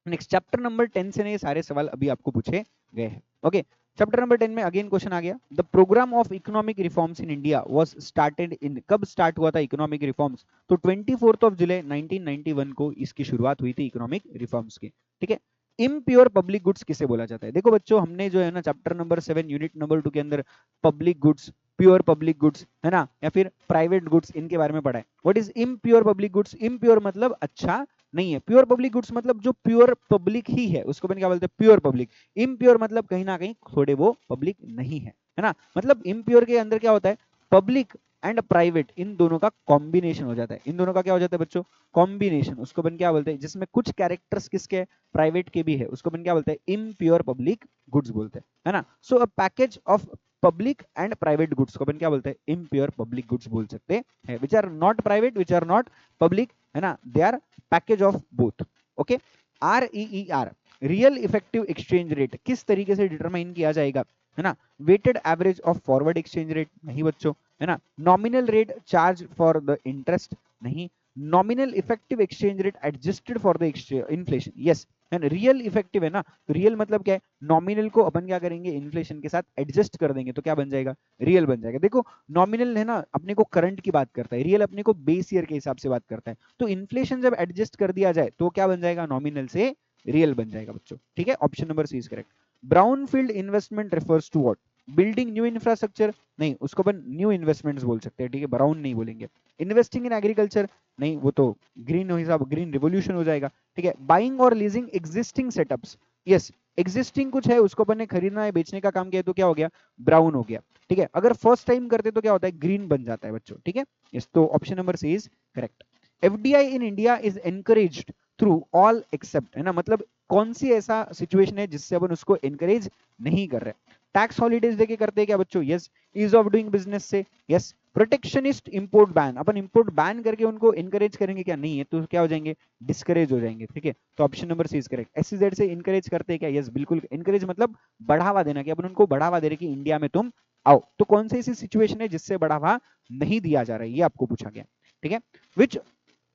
[SPEAKER 1] नेक्स्ट, चैप्टर नंबर 10 से ये सारे सवाल अभी आपको पूछे गए हैं। ओके, चैप्टर नंबर 10 में अगेन क्वेश्चन आ गया, the program of economic reforms in India was started in, कब स्टार्ट हुआ था इकोनॉमिक रिफॉर्म्स, तो 24 जुलाई 1991 को इसकी शुरुआत हुई थी इकोनॉमिक रिफॉर्म्स की। ठीक है, इम्प्योर पब्लिक गुड्स किसे बोला जाता है, देखो बच्चों हमने जो है ना चैप्टर नंबर 7 यूनिट नंबर 2 के अंदर public goods, pure public goods, है ना, या फिर प्राइवेट गुड्स, इनके बारे में पढ़ा है। What is impure public goods? Impure मतलब अच्छा नहीं है, प्योर पब्लिक गुड्स मतलब जो प्योर पब्लिक ही है उसको अपन क्या बोलते हैं? Pure public. इम्प्योर मतलब कहीं ना कहीं थोड़े वो पब्लिक नहीं है ना। मतलब इम्प्योर के अंदर क्या होता है? पब्लिक एंड प्राइवेट, इन दोनों का कॉम्बिनेशन हो जाता है। इन दोनों का क्या हो जाता है बच्चों? कॉम्बिनेशन। उसको अपन क्या बोलते हैं? जिसमें कुछ कैरेक्टर्स किसके? प्राइवेट के भी है, उसको अपन क्या बोलते हैं? इम्प्योर पब्लिक गुड्स बोलते हैं, है ना। So a package of public and private goods को अपन क्या बोलते हैं? इम्प्योर पब्लिक गुड्स बोल सकते हैं, which are not private, which are not public, है ना, they are package of both. Okay. REER, real effective exchange rate, किस तरीके से डिटरमाइन किया जाएगा, है ना। Weighted average of forward exchange rate, नहीं बच्चों, है ना। Nominal rate charge for the interest, नहीं। Nominal effective exchange rate adjusted for the inflation, yes. And real effective है ना, तो रियल मतलब क्या है? नॉमिनल को अपन क्या करेंगे? इन्फ्लेशन के साथ एडजस्ट कर देंगे तो क्या बन जाएगा? रियल बन जाएगा। देखो नॉमिनल है ना अपने को करंट की बात करता है, रियल अपने को बेस ईयर के हिसाब से बात करता है। तो इन्फ्लेशन जब एडजस्ट कर दिया जाए तो क्या बन जाएगा? नॉमिनल से रियल बन जाएगा बच्चों, ठीक है। Option number C is correct. Brownfield investment refers to what? Building new infrastructure, नहीं, उसको अपन न्यू इन्वेस्टमेंट्स बोल सकते हैं, ठीक है, ब्राउन नहीं बोलेंगे। इन्वेस्टिंग इन एग्रीकल्चर, नहीं, वो तो ग्रीन हो हिसाब, ग्रीन रिवोल्यूशन हो जाएगा, ठीक है। बाइंग और leasing existing setups, yes, existing कुछ है उसको अपन ने खरीदना है, बेचने का काम किया है तो क्या हो गया? ब्राउन हो गया, ठीक है। अगर फर्स्ट टाइम करते तो क्या होता है? ग्रीन बन जाता है बच्चों, ठीक है। यस, तो option number C is correct. FDI in India is encouraged through all except, है ना, मतलब कौन सी ऐसा सिचुएशन है जिससे अपन उसको एनकरेज नहीं कर रहे? टैक्स हॉलीडेज देके करते हैं क्या बच्चों? Yes. Ease of doing business से, यस। प्रोटेक्शनिस्ट इंपोर्ट बैन, अपन इंपोर्ट बैन करके उनको एनकरेज करेंगे क्या? नहीं है, तो क्या हो जाएंगे? डिस्करेज हो जाएंगे, ठीक है। तो option number C is correct. SEZ से इनकरेज करते हैं क्या? यस, बिल्कुल। इनकरेज मतलब बढ़ावा देना, कि अपन उनको बढ़ावा दे रहे कि इंडिया में तुम आओ। तो कौन सी ऐसी सिचुएशन है जिससे बढ़ावा नहीं दिया जा रहा है, ये आपको पूछा गया, ठीक है। Which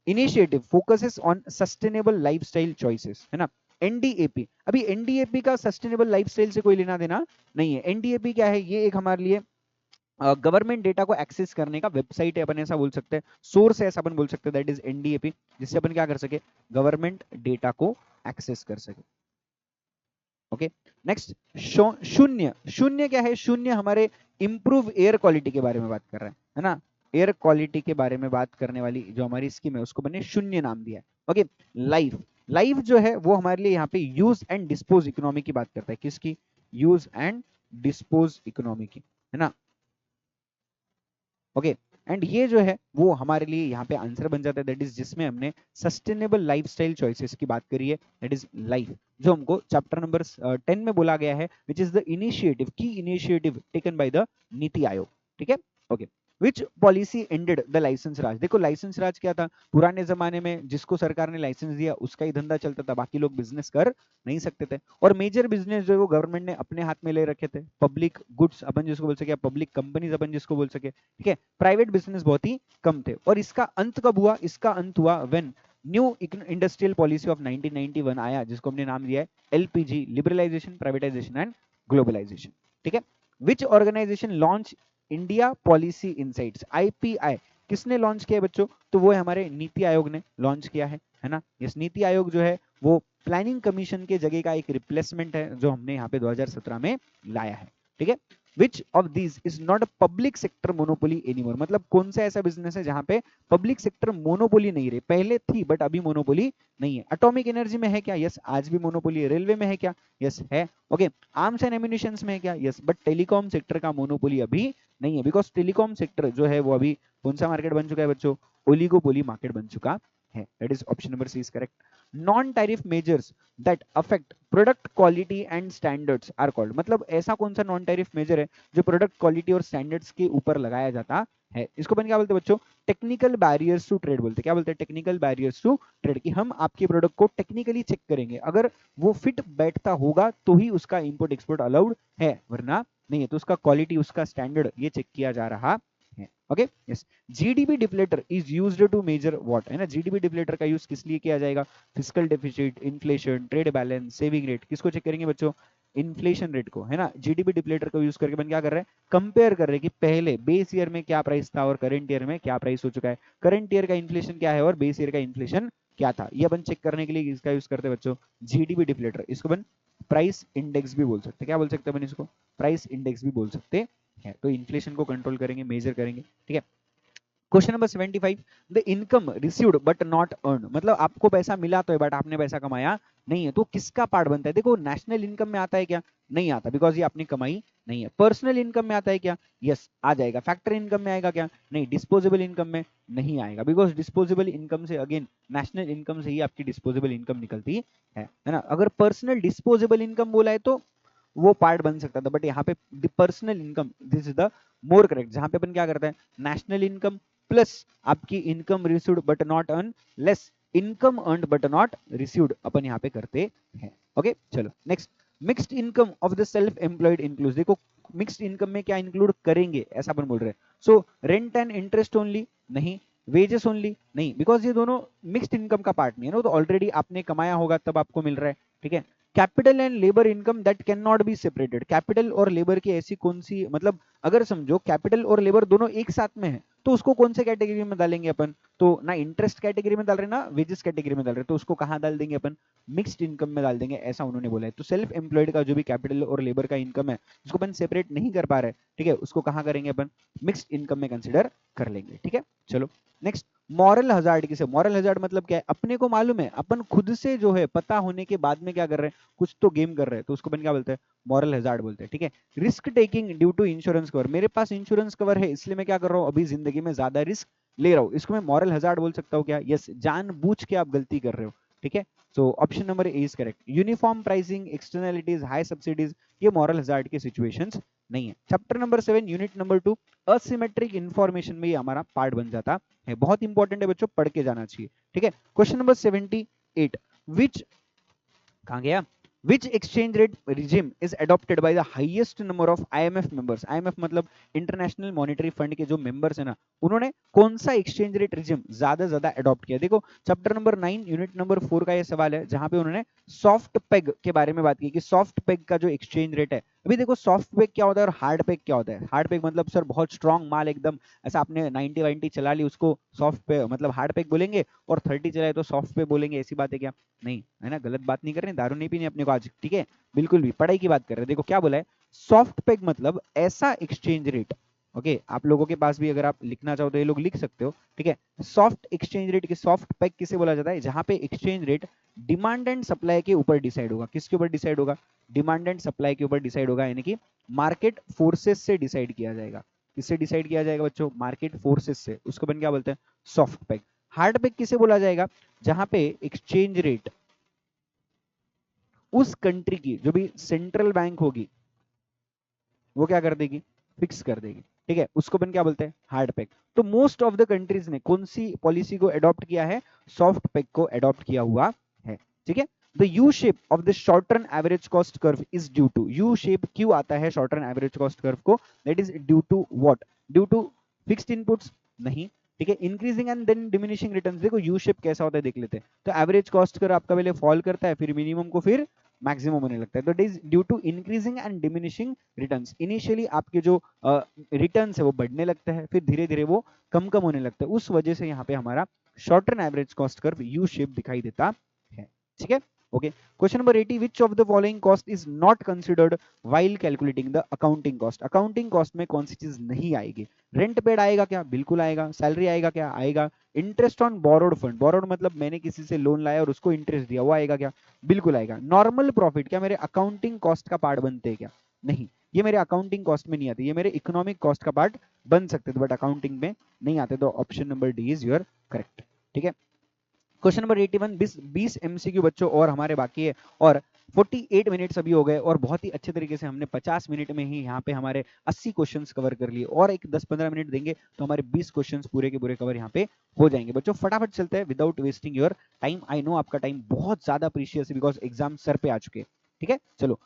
[SPEAKER 1] initiative focuses on sustainable lifestyle choices, है ना। एनडीएपी, अभी एनडीएपी का सस्टेनेबल लाइफस्टाइल से कोई लेना देना नहीं है। एनडीएपी क्या है? ये एक हमारे लिए गवर्नमेंट डेटा को एक्सेस करने का वेबसाइट है, अपन ऐसा बोल सकते हैं, सोर्स है ऐसा अपन बोल सकते हैं, दैट इज एनडीएपी, जिससे अपन क्या कर सके? गवर्नमेंट डेटा को एक्सेस कर सके। ओके। नेक्स्ट, शून्य। शून्य क्या है? शून्य हमारे इंप्रूव एयर क्वालिटी के बारे में बात कर रहा है ना। एयर क्वालिटी के बारे में बात करने वाली जो हमारी स्कीम है उसको मैंने शून्य नाम दिया है। ओके। लाइफ, लाइफ जो है वो हमारे लिए यहाँ पे यूज एंड डिस्पोज इकोनॉमी की बात करता है। किसकी? यूज एंड डिस्पोज इकोनॉमी की, है ना। ओके। एंड ये जो है वो हमारे लिए यहाँ पे आंसर बन जाता है, दैट इज जिसमें हमने सस्टेनेबल लाइफस्टाइल चॉइसेस की बात करी है, दैट इज लाइफ, जो हमको चैप्टर नंबर 10 में बोला गया है, विच इज द इनिशिएटिव, की initiative taken by the NITI Aayog, ठीक है। Okay. Which policy ended the license raj? देखो लाइसेंस राज क्या था? पुराने जमाने में जिसको सरकार ने लाइसेंस दिया उसका ही धंधा चलता था, बाकी लोग बिजनेस कर नहीं सकते थे। और मेजर बिजनेस जो है वो गवर्नमेंट ने अपने हाथ में ले रखे थे। पब्लिक गुड्स अपन जिसको बोल सके, पब्लिक कंपनीज अपन जिसको बोल सके, ठीक है। प्राइवेट बिजनेस बहुत ही कम थे। और इसका अंत कब हुआ? इसका अंत हुआ when new industrial policy of 1991 आया, जिसको हमने नाम दिया है LPG, liberalisation, privatisation and globalisation, ठीक है। Which organisation launch India policy insights, IPI, किसने लॉन्च किया बच्चों? तो वो है हमारे नीति आयोग ने लॉन्च किया है ना। इस नीति आयोग जो है वो प्लानिंग कमीशन के जगह का एक रिप्लेसमेंट है जो हमने यहाँ पे 2017 में लाया है, ठीक है। Which of these is not a public sector monopoly anymore, मतलब कौन सा ऐसा बिजनेस है जहां पे पब्लिक सेक्टर मोनोपोली नहीं रही? पहले थी बट अभी मोनोपोली नहीं है। एटॉमिक एनर्जी में है क्या? यस, आज भी मोनोपोली है। रेलवे में है क्या? यस, है। ओके। आर्म्स एंड एम्यूनिशंस में है क्या? यस, बट टेलीकॉम सेक्टर का मोनोपोली अभी नहीं है, बिकॉज टेलीकॉम सेक्टर जो है वो अभी कौन सा मार्केट बन चुका है बच्चों? ओलिगोपोली मार्केट बन चुका है, that is option number C is correct. Non tariff measures that affect product quality and standards are called, मतलब ऐसा कौन सा नॉन टैरिफ मेजर है जो प्रोडक्ट क्वालिटी और स्टैंडर्ड्स के ऊपर लगाया जाता है? इसको अपन क्या बोलते हैं बच्चों? टेक्निकल बैरियर्स टू ट्रेड बोलते हैं। क्या बोलते हैं? टेक्निकल बैरियर्स टू ट्रेड, कि हम आपके प्रोडक्ट को टेक्निकली चेक करेंगे, अगर वो फिट बैठता होगा तो ही उसका इंपोर्ट एक्सपोर्ट अलाउड है, वरना नहीं है। तो उसका क्वालिटी, उसका स्टैंडर्ड ये चेक किया जा रहा है। Okay. Yes. GDP deflator is used to measure what, है ना। जीडीपी डिफ्लेटर का यूज किस लिए किया जाएगा? Fiscal deficit, inflation, trade balance, saving rate, किसको चेक करेंगे बच्चों? इन्फ्लेशन रेट को, है ना। जीडीपी डिप्लेटर को यूज करके अपन क्या कर रहे हैं? कंपेयर कर रहे हैं कि पहले बेस ईयर में क्या प्राइस था और करंट ईयर में क्या प्राइस हो चुका है, करंट ईयर का इन्फ्लेशन क्या है और बेस ईयर का इन्फ्लेशन क्या था, ये अपन चेक करने के लिए इसका यूज करते हैं बच्चों, जीडीपी डिप्लेटर। इसको अपन प्राइस इंडेक्स भी बोल सकते हैं। क्या बोल सकते हैं अपन इसको? प्राइस इंडेक्स भी बोल सकते है, तो इन्फ्लेशन को कंट्रोल करेंगे, मेजर करेंगे, ठीक है। Question number 75, the income received but not earn, मतलब आपको पैसा मिला तो है बट आपने पैसा कमाया नहीं है, तो किसका पार्ट बनता है? देखो नेशनल इनकम में आता है क्या? नहीं आता, बिकॉज ये आपने कमाई नहीं है। पर्सनल इनकम में आता है क्या? यस आ जाएगा। फैक्टर इनकम में आएगा क्या? नहीं। डिस्पोजेबल इनकम में नहीं आएगा, बिकॉज डिस्पोजेबल इनकम से अगेन नेशनल इनकम से ही आपकी डिस्पोजेबल इनकम निकलती है ना। अगर पर्सनल डिस्पोजेबल इनकम बोला है तो वो पार्ट बन सकता था, बट यहाँ पे personal income this is the more correct, जहां पे अपन क्या करते हैं, नेशनल इनकम प्लस आपकी income received but not earned less income earned but not received अपन यहाँ पे करते हैं। ओके चलो next, mixed income of the self employed include, देखो मिक्स्ड इनकम में क्या इंक्लूड करेंगे ऐसा अपन बोल रहे हैं। So rent and interest only नहीं, वेजेस ओनली नहीं, बिकॉज ये दोनों मिक्स्ड इनकम का पार्ट नहीं है ना, तो ऑलरेडी आपने कमाया होगा तब आपको मिल रहा है, ठीक है। Capital and labour income that can not be separated, capital और लेबर की ऐसी कौन सी, मतलब अगर समझो कैपिटल और लेबर दोनों एक साथ में है तो उसको कौन से कैटेगरी में डालेंगे अपन? तो ना इंटरेस्ट कैटेगरी में डाल रहे ना वेजेस कैटेगरी में डाल रहे, तो उसको कहां डाल देंगे अपन? मिक्स्ड इनकम में डाल देंगे, ऐसा उन्होंने बोला है। तो सेल्फ एम्प्लॉयड का जो भी कैपिटल और लेबर का इनकम है उसको अपन सेपरेट नहीं कर पा रहे, ठीक है, उसको कहां करेंगे अपन? मिक्स्ड इनकम में कंसिडर कर लेंगे, ठीक है। चलो नेक्स्ट, मॉरल हजार्ड किसे? मॉरल हजार्ड मतलब क्या है? अपने को मालूम है, अपन खुद से जो है पता होने के बाद में क्या कर रहे हैं, कुछ तो गेम कर रहे हैं, तो उसको अपन क्या बोलते हैं? मॉरल हजार्ड बोलते हैं, ठीक है। Risk taking due to insurance cover, मेरे पास इंश्योरेंस कवर है इसलिए मैं क्या कर रहा हूं, अभी जिंदगी में ज्यादा रिस्क ले रहा हूं, इसको मैं मॉरल हजार्ड बोल सकता हूं क्या? यस, जानबूझ के आप गलती कर रहे हो, ठीक है। So option number A is correct. Uniform pricing, externalities, high subsidies, ये मॉरल हजार्ड के सिचुएशंस नहीं है। Chapter number 7 unit number 2 asymmetric information में ये हमारा पार्ट बन जाता है, बहुत इंपॉर्टेंट है बच्चों, पढ़ के जाना चाहिए, ठीक है। क्वेश्चन नंबर 78, विच, कहां गया, which exchange rate regime is adopted by the highest number of IMF members? IMF मतलब इंटरनेशनल मॉनेटरी फंड के जो मेंबर्स है ना, उन्होंने कौन सा एक्सचेंज रेट रिजिम ज्यादा अडॉप्ट किया? देखो चैप्टर नंबर 9 यूनिट नंबर 4 का ये सवाल है, जहां पे उन्होंने सॉफ्ट पेग के बारे में बात की कि सॉफ्ट पेग का जो एक्सचेंज रेट है, अभी देखो सॉफ्ट पेग क्या होता है और हार्ड पेग क्या होता है। हार्ड पेग मतलब सर बहुत स्ट्रॉन्ग माल एकदम, ऐसा आपने 90 90 चला ली उसको सॉफ्ट पे मतलब हार्ड पेग बोलेंगे, और 30 चलाए तो सॉफ्ट पे बोलेंगे, ऐसी बात है क्या? नहीं है ना, गलत बात नहीं कर रहे, दारू नहीं पीनी अपने को आज, ठीक है, बिल्कुल भी पढ़ाई की बात कर रहे हैं। देखो क्या बोला है, सॉफ्ट पेग मतलब ऐसा एक्सचेंज रेट, ओके, आप लोगों के पास भी अगर आप लिखना चाहो तो ये लोग लिख सकते हो, ठीक है। सॉफ्ट एक्सचेंज रेट के सॉफ्ट पेग किसे बोला जाता है? जहां पे exchange rate demand and supply के ऊपर डिसाइड होगा। किसके ऊपर डिसाइड होगा? डिमांड एंड सप्लाई के ऊपर डिसाइड होगा, यानी कि मार्केट फोर्सेस से डिसाइड किया जाएगा। किससे डिसाइड किया जाएगा बच्चों? मार्केट फोर्सेस से, उसको अपन क्या बोलते हैं? Soft peg. हार्ड पेग किसे बोला जाएगा? जहां पे एक्सचेंज रेट उस कंट्री की जो भी सेंट्रल बैंक होगी वो क्या कर देगी? फिक्स कर देगी, ठीक है, उसको अपन क्या बोलते हैं? Hard peg. तो मोस्ट ऑफ द कंट्रीज ने कौन सी पॉलिसी को अडॉप्ट किया है? सॉफ्ट पेग को अडॉप्ट किया हुआ है, ठीक है। The U shape of the short term average cost curve is due to, U shape क्यों आता है short term average cost curve को? That is due to what? Due to fixed inputs? नहीं, ठीक है। Increasing and then diminishing returns, देखो यू शेप कैसा होता है देख लेते हैं। तो एवरेज कॉस्ट कर्व आपका पहले फॉल करता है, फिर मिनिमम को फिर मैक्सिमम होने लगता है, तो it is due to increasing and diminishing returns. Initially आपके जो रिटर्न्स है वो बढ़ने लगता है, फिर धीरे धीरे वो कम कम होने लगता है, उस वजह से यहाँ पे हमारा short term average cost curve U shape दिखाई देता है, ठीक है। Okay, question number 80, which of the following cost is not considered while calculating the accounting cost? Accounting cost में कौन सी चीज नहीं आएगी? रेंट पेड आएगा क्या? बिल्कुल आएगा। सैलरी आएगा क्या? आएगा। Interest on borrowed fund, borrowed मतलब मैंने किसी से लोन लाया और उसको इंटरेस्ट दिया, वो आएगा क्या? बिल्कुल आएगा। नॉर्मल प्रॉफिट क्या मेरे अकाउंटिंग कॉस्ट का पार्ट बनते हैं क्या? नहीं, ये मेरे अकाउंटिंग कॉस्ट में नहीं आते, ये मेरे इकोनॉमिक कॉस्ट का पार्ट बन सकते थे बट अकाउंटिंग में नहीं आते, तो option number D is your correct, ठीक है। क्वेश्चन नंबर 81, 20 एमसीक्यू बच्चों और हमारे बाकी है, और 48 मिनट्स अभी हो गए, और बहुत ही अच्छे तरीके से हमने 50 मिनट में ही यहाँ पे हमारे 80 क्वेश्चंस कवर कर लिए, और एक 10-15 मिनट देंगे तो हमारे 20 क्वेश्चंस पूरे के पूरे कवर यहाँ पे हो जाएंगे। बच्चों फटाफट चलते हैं without wasting your time, I know आपका टाइम बहुत ज्यादा प्रीशियस है बिकॉज एग्जाम सर पे आ चुके हैं, ठीक है। चलो,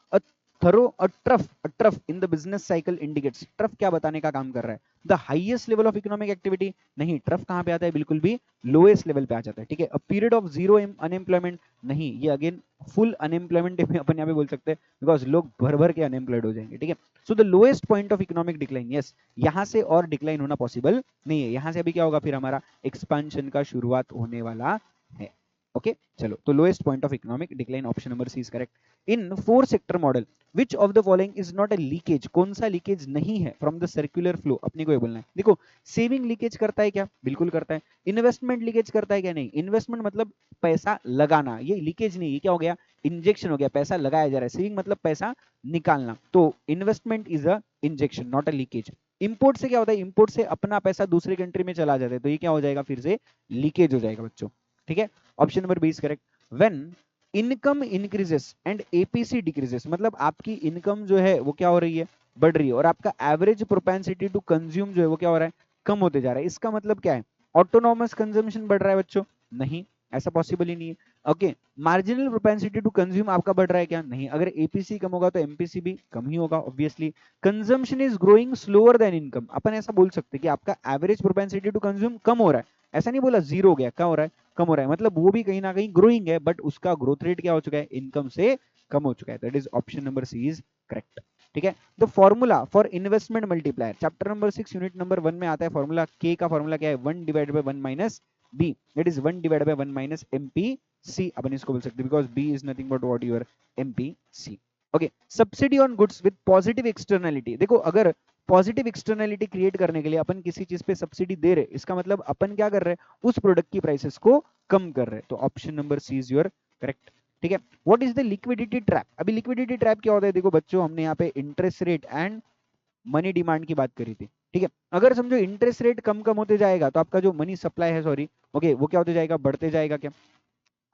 [SPEAKER 1] trough in the business cycle indicates, trough क्या बताने का काम कर रहा है? The highest level of economic activity? नहीं, ट्रफ कहां पे आता है? बिल्कुल भी लोएस्ट लेवल पे आ जाता है, ठीक है। A period of zero unemployment? नहीं, ये अगेन फुल अनएम्प्लॉयमेंट अपन यहाँ पे बोल सकते हैं बिकॉज लोग भर भर के अनएम्प्लॉयड हो जाएंगे, ठीक है। So the lowest point of economic decline, yes, यहां से और डिक्लाइन होना पॉसिबल नहीं है, यहां से अभी क्या होगा? फिर हमारा एक्सपांशन का शुरुआत होने वाला है, ओके चलो, तो lowest point of economic decline option number C is correct. In 4 sector model which of the following is not a leakage, कौन सा लीकेज नहीं है फ्रॉम द सर्कुलर फ्लो, अपने को ये बोलना है। देखो, सेविंग लीकेज करता है क्या, बिल्कुल करता है। इन्वेस्टमेंट लीकेज करता है क्या, नहीं। इन्वेस्टमेंट मतलब पैसा लगाना, ये लीकेज नहीं, ये क्या हो गया, इंजेक्शन हो गया, पैसा लगाया जा रहा है। सेविंग मतलब पैसा निकालना, तो investment is a injection not a leakage. Import से क्या होता है, इंपोर्ट से अपना पैसा दूसरी कंट्री में चला जाता है, तो ये क्या हो जाएगा, फिर से लीकेज हो जाएगा बच्चों, ठीक है। Option number B is correct. When income increases and APC decreases, मतलब आपकी इनकम जो है वो क्या हो रही है, बढ़ रही है, और आपका एवरेज प्रोपेंसिटी टू कंज्यूम जो है वो क्या हो रहा है, कम होते जा रहा है। इसका मतलब क्या है, ऑटोनॉमस कंजम्पशन बढ़ रहा है बच्चों, नहीं, ऐसा पॉसिबल ही नहीं है। Okay, marginal propensity to consume आपका बढ़ रहा है क्या, नहीं। अगर एपीसी कम होगा तो एमपीसी भी कम ही होगा obviously. Consumption is growing slower than income, अपन ऐसा बोल सकते हैं कि आपका एवरेज प्रोपेंसिटी टू कंज्यूम कम हो रहा है, ऐसा नहीं बोला जीरो हो गया, क्या हो रहा है, कम हो रहा है, मतलब वो भी कहीं ना कहीं ग्रोइंग है, बट उसका ग्रोथ रेट क्या हो चुका है, इनकम से कम हो चुका है। That is option number C is correct, ठीक है। The formula for investment multiplier, chapter number 6 unit number 1 में आता है फॉर्मूला, के का फॉर्मूला क्या है, 1 divided by 1 minus B, that is 1 divided by 1 minus MP C, अपन इसको बोल सकते हैं, because B is nothing but what your MP C. Okay, subsidy on goods with positive externality, देखो अगर पॉजिटिव एक्सटर्नलिटी क्रिएट करने के लिए अपन किसी चीज पे सब्सिडी दे रहे, इसका मतलब अपन क्या कर रहे हैं, उस प्रोडक्ट की प्राइसेस को कम कर रहे हैं, तो option number C is your correct, ठीक है। What is the liquidity trap, अभी लिक्विडिटी ट्रैप क्या होता है, देखो बच्चों हमने यहाँ पे interest rate and money demand की बात करी थी, ठीक है। अगर समझो इंटरेस्ट रेट कम कम होते जाएगा तो आपका जो मनी सप्लाई है, सॉरी, ओके, वो क्या होते जाएगा, बढ़ते जाएगा। क्या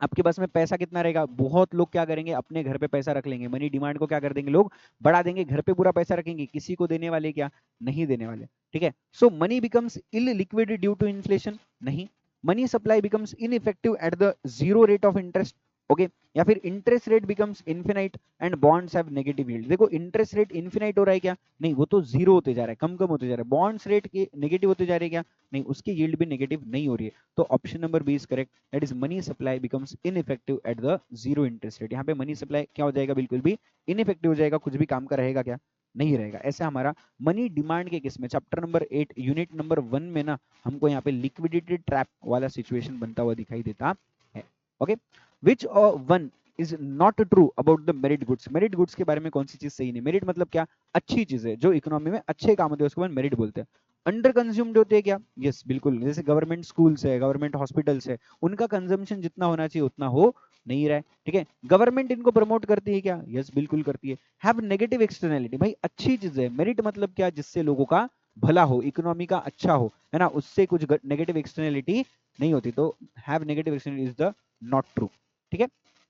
[SPEAKER 1] आपके पास में पैसा कितना रहेगा, बहुत लोग क्या करेंगे, अपने घर पे पैसा रख लेंगे, मनी डिमांड को क्या कर देंगे, लोग बढ़ा देंगे, घर पे पूरा पैसा रखेंगे, किसी को देने वाले क्या, नहीं देने वाले, ठीक है। So money becomes illiquid due to inflation, नहीं। Money supply becomes ineffective at the zero rate of interest, okay. या फिर interest rate becomes infinite and bonds have negative yield, देखो इंटरेस्ट रेट इन्फिनाइट हो रहा है क्या, नहीं, वो तो जीरो होते जा रहा है, कम कम होते जा रहा है। बॉन्ड्स रेट के नेगेटिव होते जा रहे हैं क्या, नहीं, उसकी यील्ड भी नेगेटिव नहीं हो रही है, तो option number B is correct, that is money supply becomes ineffective at the zero interest rate. यहाँ पे मनी सप्लाई क्या हो जाएगा, बिल्कुल भी इनइफेक्टिव हो जाएगा, कुछ भी काम का रहेगा क्या, नहीं रहेगा। ऐसे हमारा मनी डिमांड के केस में चैप्टर नंबर 8 यूनिट नंबर 1 में ना हमको यहाँ पे लिक्विडिटी ट्रैप वाला सिचुएशन बनता हुआ दिखाई देता है। Okay, which one is not true about the merit goods, merit goods के बारे में कौन सी चीज सही नहीं, मेरिट मतलब क्या, अच्छी चीज है, जो इकोनॉमी में अच्छे काम होते हैं उसको मेरिट बोलते हैं। अंडर कंज्यूम्ड होते हैं क्या, यस बिल्कुल, जैसे गवर्नमेंट स्कूल्स है, गवर्नमेंट हॉस्पिटल्स है, उनका कंजम्पशन जितना होना चाहिए उतना हो नहीं रहा है, ठीक है। गवर्नमेंट इनको प्रमोट करती है क्या, यस बिल्कुल करती है। हैव नेगेटिव एक्सटर्नलिटी, भाई अच्छी चीज है, मेरिट मतलब क्या, जिससे लोगों का भला हो, इकोनॉमी का अच्छा हो, है ना, उससे कुछ नेगेटिव एक्सटर्नलिटी नहीं होती, तो have negative externality is the not true, ठीक है।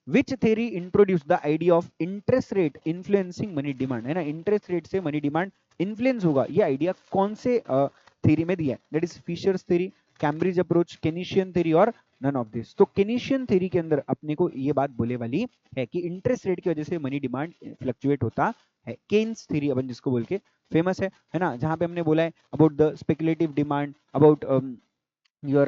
[SPEAKER 1] Which theory introduce the idea of interest rate influencing money demand, है ना, इंटरेस्ट रेट से मनी डिमांड इन्फ्लुएंस होगा, ये आइडिया कौन से थ्योरी में दिया है, that is Fisher's theory, Cambridge approach, Keynesian theory और नन ऑफ दिस। तो केनीशियन थ्योरी के अंदर अपने को ये बात बोले वाली है कि इंटरेस्ट रेट की वजह से मनी डिमांड फ्लक्चुएट होता है। केन्स थ्योरी अपन जिसको बोल के फेमस है ना, जहां पे हमने बोला है about the speculative demand, about your,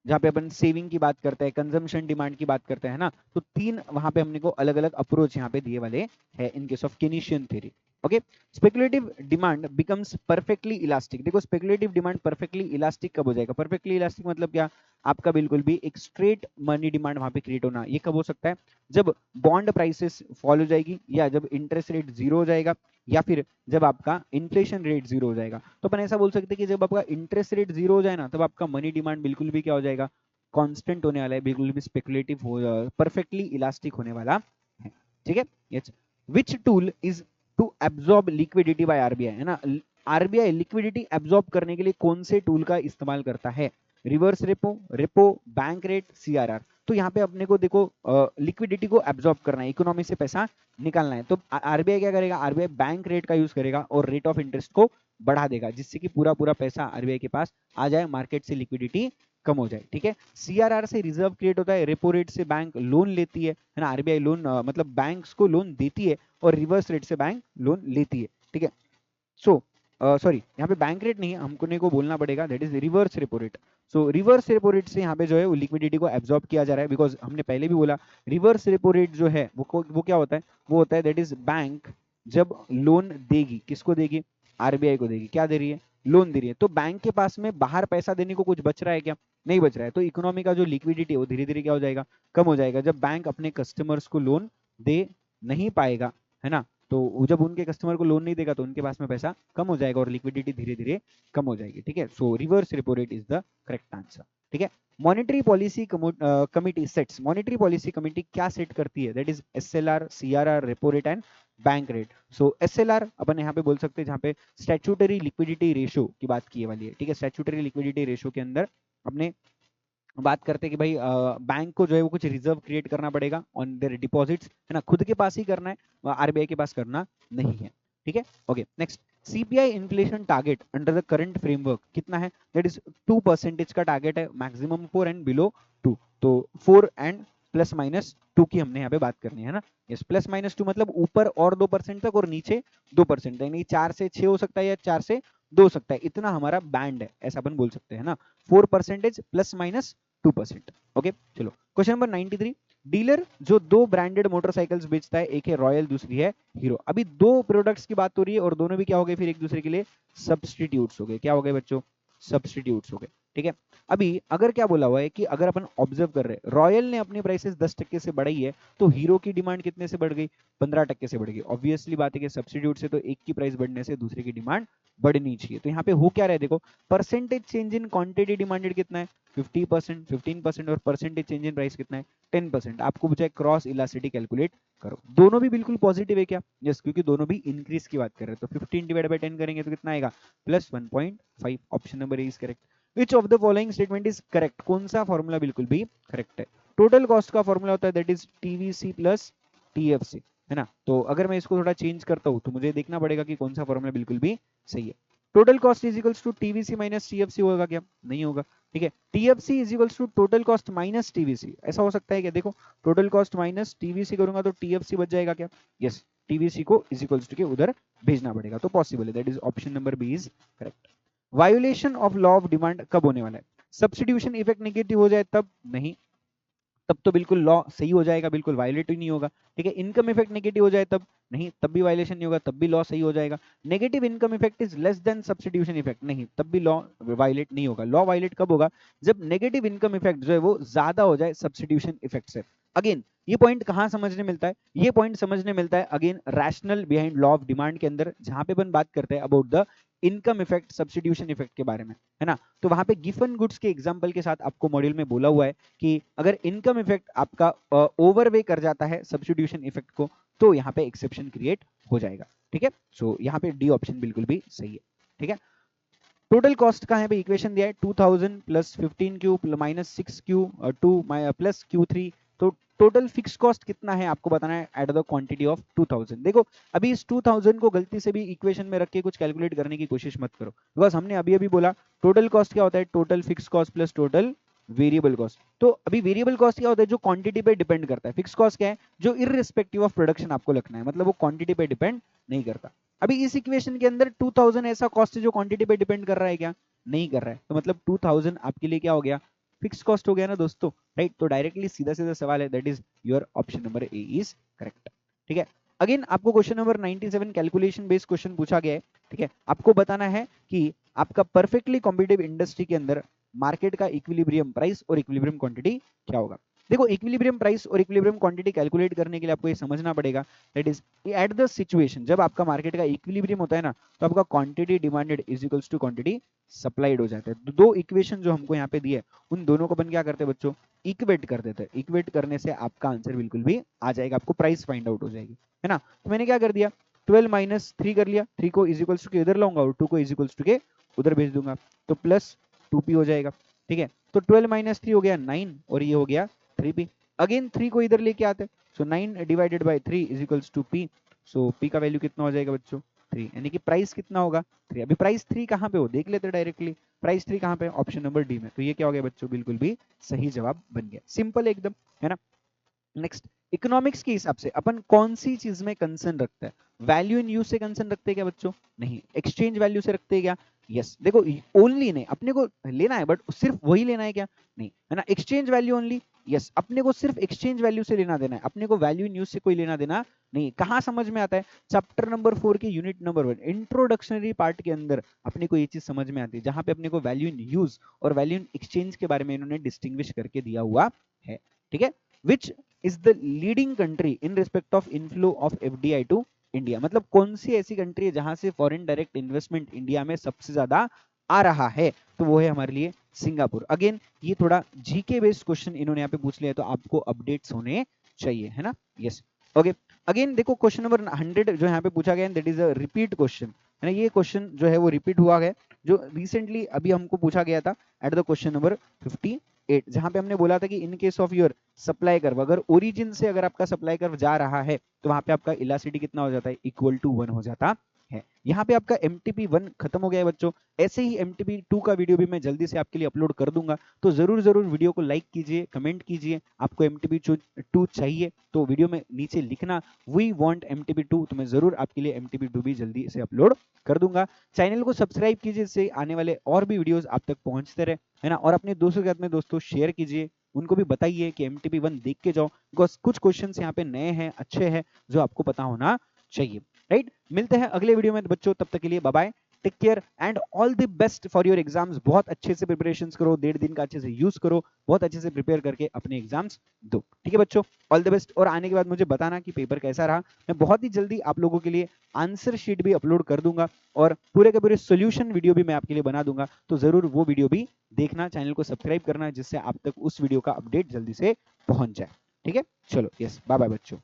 [SPEAKER 1] जहाँ पे अपन सेविंग की बात करते हैं, कंजम्पशन डिमांड की बात करते हैं ना, तो तीन वहां पे हमने को अलग अलग अप्रोच यहाँ पे दिए वाले है in case of Keynesian theory. Okay, speculative demand becomes perfectly elastic, देखो स्पेकुलेटिव डिमांड परफेक्टली इलास्टिक कब हो जाएगा, परफेक्टली इलास्टिक मतलब क्या, आपका बिल्कुल भी एक स्ट्रेट मनी डिमांड वहां पे क्रिएट होना, ये कब हो सकता है, जब बॉन्ड प्राइसेस फॉल हो जाएगी, या जब इंटरेस्ट रेट जीरो हो जाएगा, या फिर जब आपका इन्फ्लेशन रेट जीरो हो जाएगा। तो अपन ऐसा बोल सकते हैं कि जब आपका इंटरेस्ट रेट जीरो हो जाए ना, तब आपका मनी डिमांड बिल्कुल भी क्या हो जाएगा, कांस्टेंट होने वाला है, बिल्कुल भी स्पेकुलेटिव हो, परफेक्टली इलास्टिक होने वाला है, ठीक है। Yes, which tool is to absorb liquidity by RBI, है ना, आरबीआई लिक्विडिटी एब्जॉर्ब करने के लिए कौन से टूल का इस्तेमाल करता है, reverse repo, repo, bank rate, CRR. तो यहाँ पे अपने को देखो लिक्विडिटी को एब्जॉर्ब करना है, इकोनॉमी से पैसा निकालना है, तो आरबीआई क्या करेगा, आरबीआई बैंक रेट का यूज करेगा और रेट ऑफ इंटरेस्ट को बढ़ा देगा, जिससे कि पूरा पूरा पैसा आरबीआई के पास आ जाए, मार्केट से लिक्विडिटी कम हो जाए, ठीक है। सीआरआर से रिजर्व क्रिएट होता है, रेपो रेट से बैंक लोन लेती है ना, आरबीआई लोन मतलब बैंक्स को लोन देती है, और रिवर्स रेट से बैंक लोन लेती है, ठीक है। सो सॉरी, यहाँ पे बैंक रेट नहीं है, हमको को बोलना पड़ेगा, that is reverse repo rate. So reverse repo rate से यहाँ पे जो है वो लिक्विडिटी को एब्जॉर्ब किया जा रहा है, बिकॉज हमने पहले भी बोला रिवर्स रेपो रेट जो है वो क्या होता है, वो होता है दैट इज बैंक जब लोन देगी, किसको देगी, आरबीआई को देगी, क्या दे रही है, लोन दे रही है, तो बैंक के पास में बाहर पैसा देने को कुछ बच रहा है क्या? नहीं बच रहा है। तो इकोनॉमी का जो लिक्विडिटी है वो धीरे धीरे क्या हो जाएगा? कम हो जाएगा। जब बैंक अपने कस्टमर्स को लोन दे नहीं पाएगा, है ना, तो जब उनके कस्टमर को लोन नहीं देगा तो उनके पास में पैसा कम हो जाएगा और लिक्विडिटी धीरे धीरे कम हो जाएगी। ठीक है, so reverse repo rate is the correct answer. ठीक है, monetary policy committee sets, monetary policy committee क्या सेट करती है? That is SLR, CRR, repo rate and bank rate. So SLR अपन यहाँ पे बोल सकते हैं जहाँ पे स्टैट्यूटरी लिक्विडिटी रेशो की बात की वाली है। ठीक है, स्टैट्यूटरी लिक्विडिटी रेशो के अंदर अपने बात करते हैं कि भाई बैंक को जो है वो कुछ रिजर्व क्रिएट करना पड़ेगा ऑन देयर डिपॉजिट्स, है ना, खुद के पास ही करना है, आरबीआई के पास करना नहीं है। ठीक है, okay next, CPI inflation target under the current framework कितना है? दैट इज 2% का टारगेट है, मैक्सिमम 4 एंड बिलो 2, तो 4 एंड प्लस माइनस 2 की हमने यहाँ पे बात करनी है ना। यस, प्लस माइनस 2 मतलब ऊपर और 2% तक और नीचे 2% तक, यानी 4 से 6 हो सकता है या 4 से 2 हो सकता है, इतना हमारा बैंड है, ऐसा अपन बोल सकते हैं ना। 4% प्लस माइनस 2%। ओके चलो, क्वेश्चन नंबर 93, डीलर जो दो ब्रांडेड मोटरसाइकिल्स बेचता है, एक है रॉयल दूसरी है हीरो। अभी दो प्रोडक्ट्स की बात हो रही है और दोनों भी क्या हो गए फिर एक दूसरे के लिए सब्सटीट्यूट्स हो गए। क्या हो गए बच्चों? सब्सटीट्यूट्स हो गए। ठीक है, अभी अगर क्या बोला हुआ है कि अगर अपन ऑब्जर्व कर रहे हैं रॉयल ने अपनी प्राइसेस 10% से बढ़ाई है, तो हीरो की डिमांड कितने से बढ़ गई? 15% से बढ़ गई। ऑब्वियसली बात है कि सब्सटीट्यूट से तो एक की प्राइस बढ़ने से दूसरे की डिमांड बढ़नी चाहिए। तो यहाँ पे हो क्या रहा है देखो, percentage change in quantity demanded कितना है? 50%, 15%, और परसेंटेज चेंज इन प्राइस कितना है? 10%। आपको पूछा है क्रॉस इलास्टिसिटी कैलकुलेट करो। दोनों भी बिल्कुल पॉजिटिव है क्या? यस, क्योंकि दोनों भी इंक्रीज की बात कर रहे हैं। तो 15 डिवाइड बाय 10 करेंगे तो कितना आएगा? Plus 1.5। Option number A is correct. Which of the following statement is correct? कौन सा फॉर्मूला बिल्कुल भी करेक्ट है? टोटल कॉस्ट का फॉर्मूला होता है that is TVC plus TFC, है ना। तो अगर मैं इसको थोड़ा चेंज करता हूं तो मुझे देखना पड़ेगा कि कौन सा फॉर्मूला बिल्कुल भी सही है। Total cost is equals to TVC minus TFC होगा क्या? नहीं होगा। ठीक है, TFC is equals to total cost minus TVC, ऐसा हो सकता है क्या? देखो, टोटल कॉस्ट माइनस टीवीसी करूंगा तो टीएफसी बच जाएगा क्या? यस, टीवीसी को इज इक्वल्स टू के उधर भेजना पड़ेगा, तो पॉसिबल है। That is option number B is correct. Violation of law of demand कब होने वाला है? सब्स्टिट्यूशन इफेक्ट नेगेटिव हो जाए तब? नहीं, तब तो बिल्कुल लॉ सही हो जाएगा, बिल्कुल वायलेट ही नहीं होगा। ठीक है, इनकम इफेक्ट नेगेटिव हो जाए तब? नहीं, तब भी वायलेशन नहीं होगा, तब भी लॉ सही हो जाएगा। Negative income effect is less then substitution effect, नहीं, तब भी लॉ वायलेट नहीं होगा। लॉ वायलेट कब होगा? जब नेगेटिव इनकम इफेक्ट जो है वो ज्यादा हो जाए सब्स्टिट्यूशन इफेक्ट से। अगेन ये पॉइंट कहां समझने मिलता है? ये पॉइंट समझने मिलता है again rational behind law of demand के अंदर, जहां पे अपन बात करते हैं about the income effect substitution effect के बारे में, है ना। तो वहां पे गिवन गुड्स के एग्जांपल के साथ आपको मॉड्यूल में बोला हुआ है कि अगर इनकम इफेक्ट आपका ओवरवे कर जाता है सब्स्टिट्यूशन इफेक्ट को, तो यहाँ पे एक्सेप्शन क्रिएट हो जाएगा। ठीक है, सो यहाँ पे डी ऑप्शन बिल्कुल भी सही है। ठीक है, टोटल कॉस्ट का है भाई, इक्वेशन दिया है 2000 plus 15Q minus 6Q 2 plus Q3। तो टोटल फिक्स कॉस्ट कितना है आपको बताना है एट द क्वांटिटी ऑफ 2000। देखो, अभी इस 2000 को गलती से भी इक्वेशन में रख के कुछ कैलकुलेट करने की कोशिश मत करो, बिकॉज हमने अभी अभी बोला टोटल कॉस्ट क्या होता है? Total fix cost plus total variable cost. तो अभी वेरिएबल कॉस्ट क्या होता है? जो क्वांटिटी पे डिपेंड करता है। फिक्स कॉस्ट क्या है? जो इररिस्पेक्टिव ऑफ प्रोडक्शन आपको रखना है, मतलब वो क्वांटिटी पे डिपेंड नहीं करता। अभी इस इक्वेशन के अंदर 2000 ऐसा कॉस्ट है जो क्वांटिटी पे डिपेंड कर रहा है क्या? नहीं कर रहा है। तो मतलब 2000 आपके लिए क्या हो गया? फिक्स कॉस्ट हो गया ना दोस्तों, राइट। तो डायरेक्टली सीधा सीधा सवाल है, that is your option number A is correct. ठीक है, अगेन आपको question number 97 calculation based question पूछा गया है। ठीक है, आपको बताना है कि आपका परफेक्टली कॉम्पिटिटिव इंडस्ट्री के अंदर मार्केट का इक्विलिब्रियम प्राइस और इक्विलिब्रियम क्वांटिटी क्या होगा। देखो, इक्विलिब्रियम प्राइस और इक्विलिब्रियम क्वांटिटी कैलकुलेट करने के लिए आपको ये समझना पड़ेगा that is at the situation जब आपका मार्केट का इक्विलिब्रियम होता है ना, तो आपका quantity demanded is equals to quantity supplied हो जाता है। दो इक्वेशन जो हमको यहाँ पे दिए उन दोनों को अपन क्या करते हैं बच्चों? इक्वेट कर देते हैं। इक्वेट करने से आपका आंसर बिल्कुल भी आ जाएगा, आपको प्राइस फाइंड आउट हो जाएगी, है ना। तो मैंने क्या कर दिया, 12 माइनस 3 कर लिया, 3 को इज इक्वल्स टू के इधर लाऊंगा और 2 को इज इक्वल्स टू के उधर भेज दूंगा, तो प्लस 2p हो जाएगा। ठीक है, तो 12 माइनस 3 हो गया 9 और ये हो गया 3p। अगेन 3 को इधर लेके आते हैं, so 9 divided by 3 is equals to p। So p का वैल्यू कितना हो जाएगा बच्चों? 3, यानी कि प्राइस कितना होगा? 3। अभी प्राइस 3 कहाँ पे हो देख लेते डायरेक्टली, प्राइस 3 कहाँ पे? ऑप्शन नंबर डी में। तो ये क्या हो गया बच्चों? बिल्कुल भी सही जवाब बन गया, सिंपल एकदम, है ना। नेक्स्ट, इकोनॉमिक्स के हिसाब से अपन कौन सी चीज में कंसर्न रखते हैं? वैल्यू इन यूज से कंसर्न रखते हैं क्या बच्चों? नहीं। एक्सचेंज वैल्यू से रखते हैं क्या? यस। देखो, ओनली नहीं, अपने को लेना है बट सिर्फ वही लेना है क्या? नहीं, है ना। एक्सचेंज वैल्यू ओनली, यस, अपने को सिर्फ एक्सचेंज वैल्यू से लेना देना है, अपने को वैल्यू इन यूज से कोई लेना देना नहीं। कहां समझ में आता है? चैप्टर नंबर 4 के यूनिट नंबर 1 इंट्रोडक्शनरी पार्ट के अंदर अपने को ये चीज समझ में आती है, जहां पे अपने को वैल्यू इन यूज और वैल्यू इन एक्सचेंज के बारे में इन्होंने डिस्टिंग्विश करके दिया हुआ है। ठीक है, which is the leading country in respect of inflow of FDI to India, मतलब कौन सी ऐसी कंट्री है जहां से फॉरेन डायरेक्ट इन्वेस्टमेंट इंडिया में सबसे ज्यादा आ रहा है? तो वो है हमारे लिए सिंगापुर। अगेन ये थोड़ा जीके बेस्ड क्वेश्चन इन्होंने यहाँ पे पूछ लिया, तो आपको अपडेट्स होने चाहिए, है ना? Yes, okay. अगेन देखो क्वेश्चन नंबर 100 जो यहाँ पे पूछा गया है, that is a repeat question, है ना? ये क्वेश्चन जो है वो रिपीट हुआ है, जो रिसेंटली अभी हमको पूछा गया था एट द क्वेश्चन नंबर 58, जहां पे हमने बोला था कि इन case of your supply curve, अगर ओरिजिन से अगर आपका सप्लाई कर्व जा रहा है तो वहां पे आपका इलास्टिसिटी कितना हो जाता है? इक्वल टू 1 हो जाता है। यहाँ पे आपका MTP1 खत्म हो गया है बच्चों। ऐसे ही MTP2 का वीडियो भी मैं जल्दी से आपके लिए अपलोड कर दूंगा, तो जरूर जरूर वीडियो को लाइक कीजिए, कमेंट कीजिए। आपको MTP2 चाहिए तो वीडियो में नीचे लिखना वी वांट MTP2, तो मैं जरूर आपके लिए MTP2 भी जल्दी से अपलोड कर दूंगा। चैनल को सब्सक्राइब कीजिए, इससे आने वाले और भी वीडियोस आप तक पहुंचते रहे, है ना? और अपने दोस्तों के साथ में दोस्तों शेयर कीजिए, उनको भी बताइए कि MTP1 देख के जाओ, बिकॉज कुछ क्वेश्चन यहाँ पे नए हैं, अच्छे हैं, जो आपको पता होना चाहिए। राइट, मिलते हैं अगले वीडियो में बच्चों, तब तक के लिए bye bye, take care and all the best for your exams. बहुत अच्छे से प्रिपरेशंस करो, 1.5 दिन का अच्छे से यूज करो, बहुत अच्छे से प्रिपेयर करके अपने एग्जाम्स दो। ठीक है बच्चों, ऑल द बेस्ट। और आने के बाद मुझे बताना कि पेपर कैसा रहा। मैं बहुत ही जल्दी आप लोगों के लिए आंसर शीट भी अपलोड कर दूंगा और पूरे के पूरे सोल्यूशन वीडियो भी मैं आपके लिए बना दूंगा, तो जरूर वो वीडियो भी देखना, चैनल को सब्सक्राइब करना, जिससे आप तक उस वीडियो का अपडेट जल्दी से पहुंच जाए। ठीक है, चलो, यस, बाय बाय बच्चों।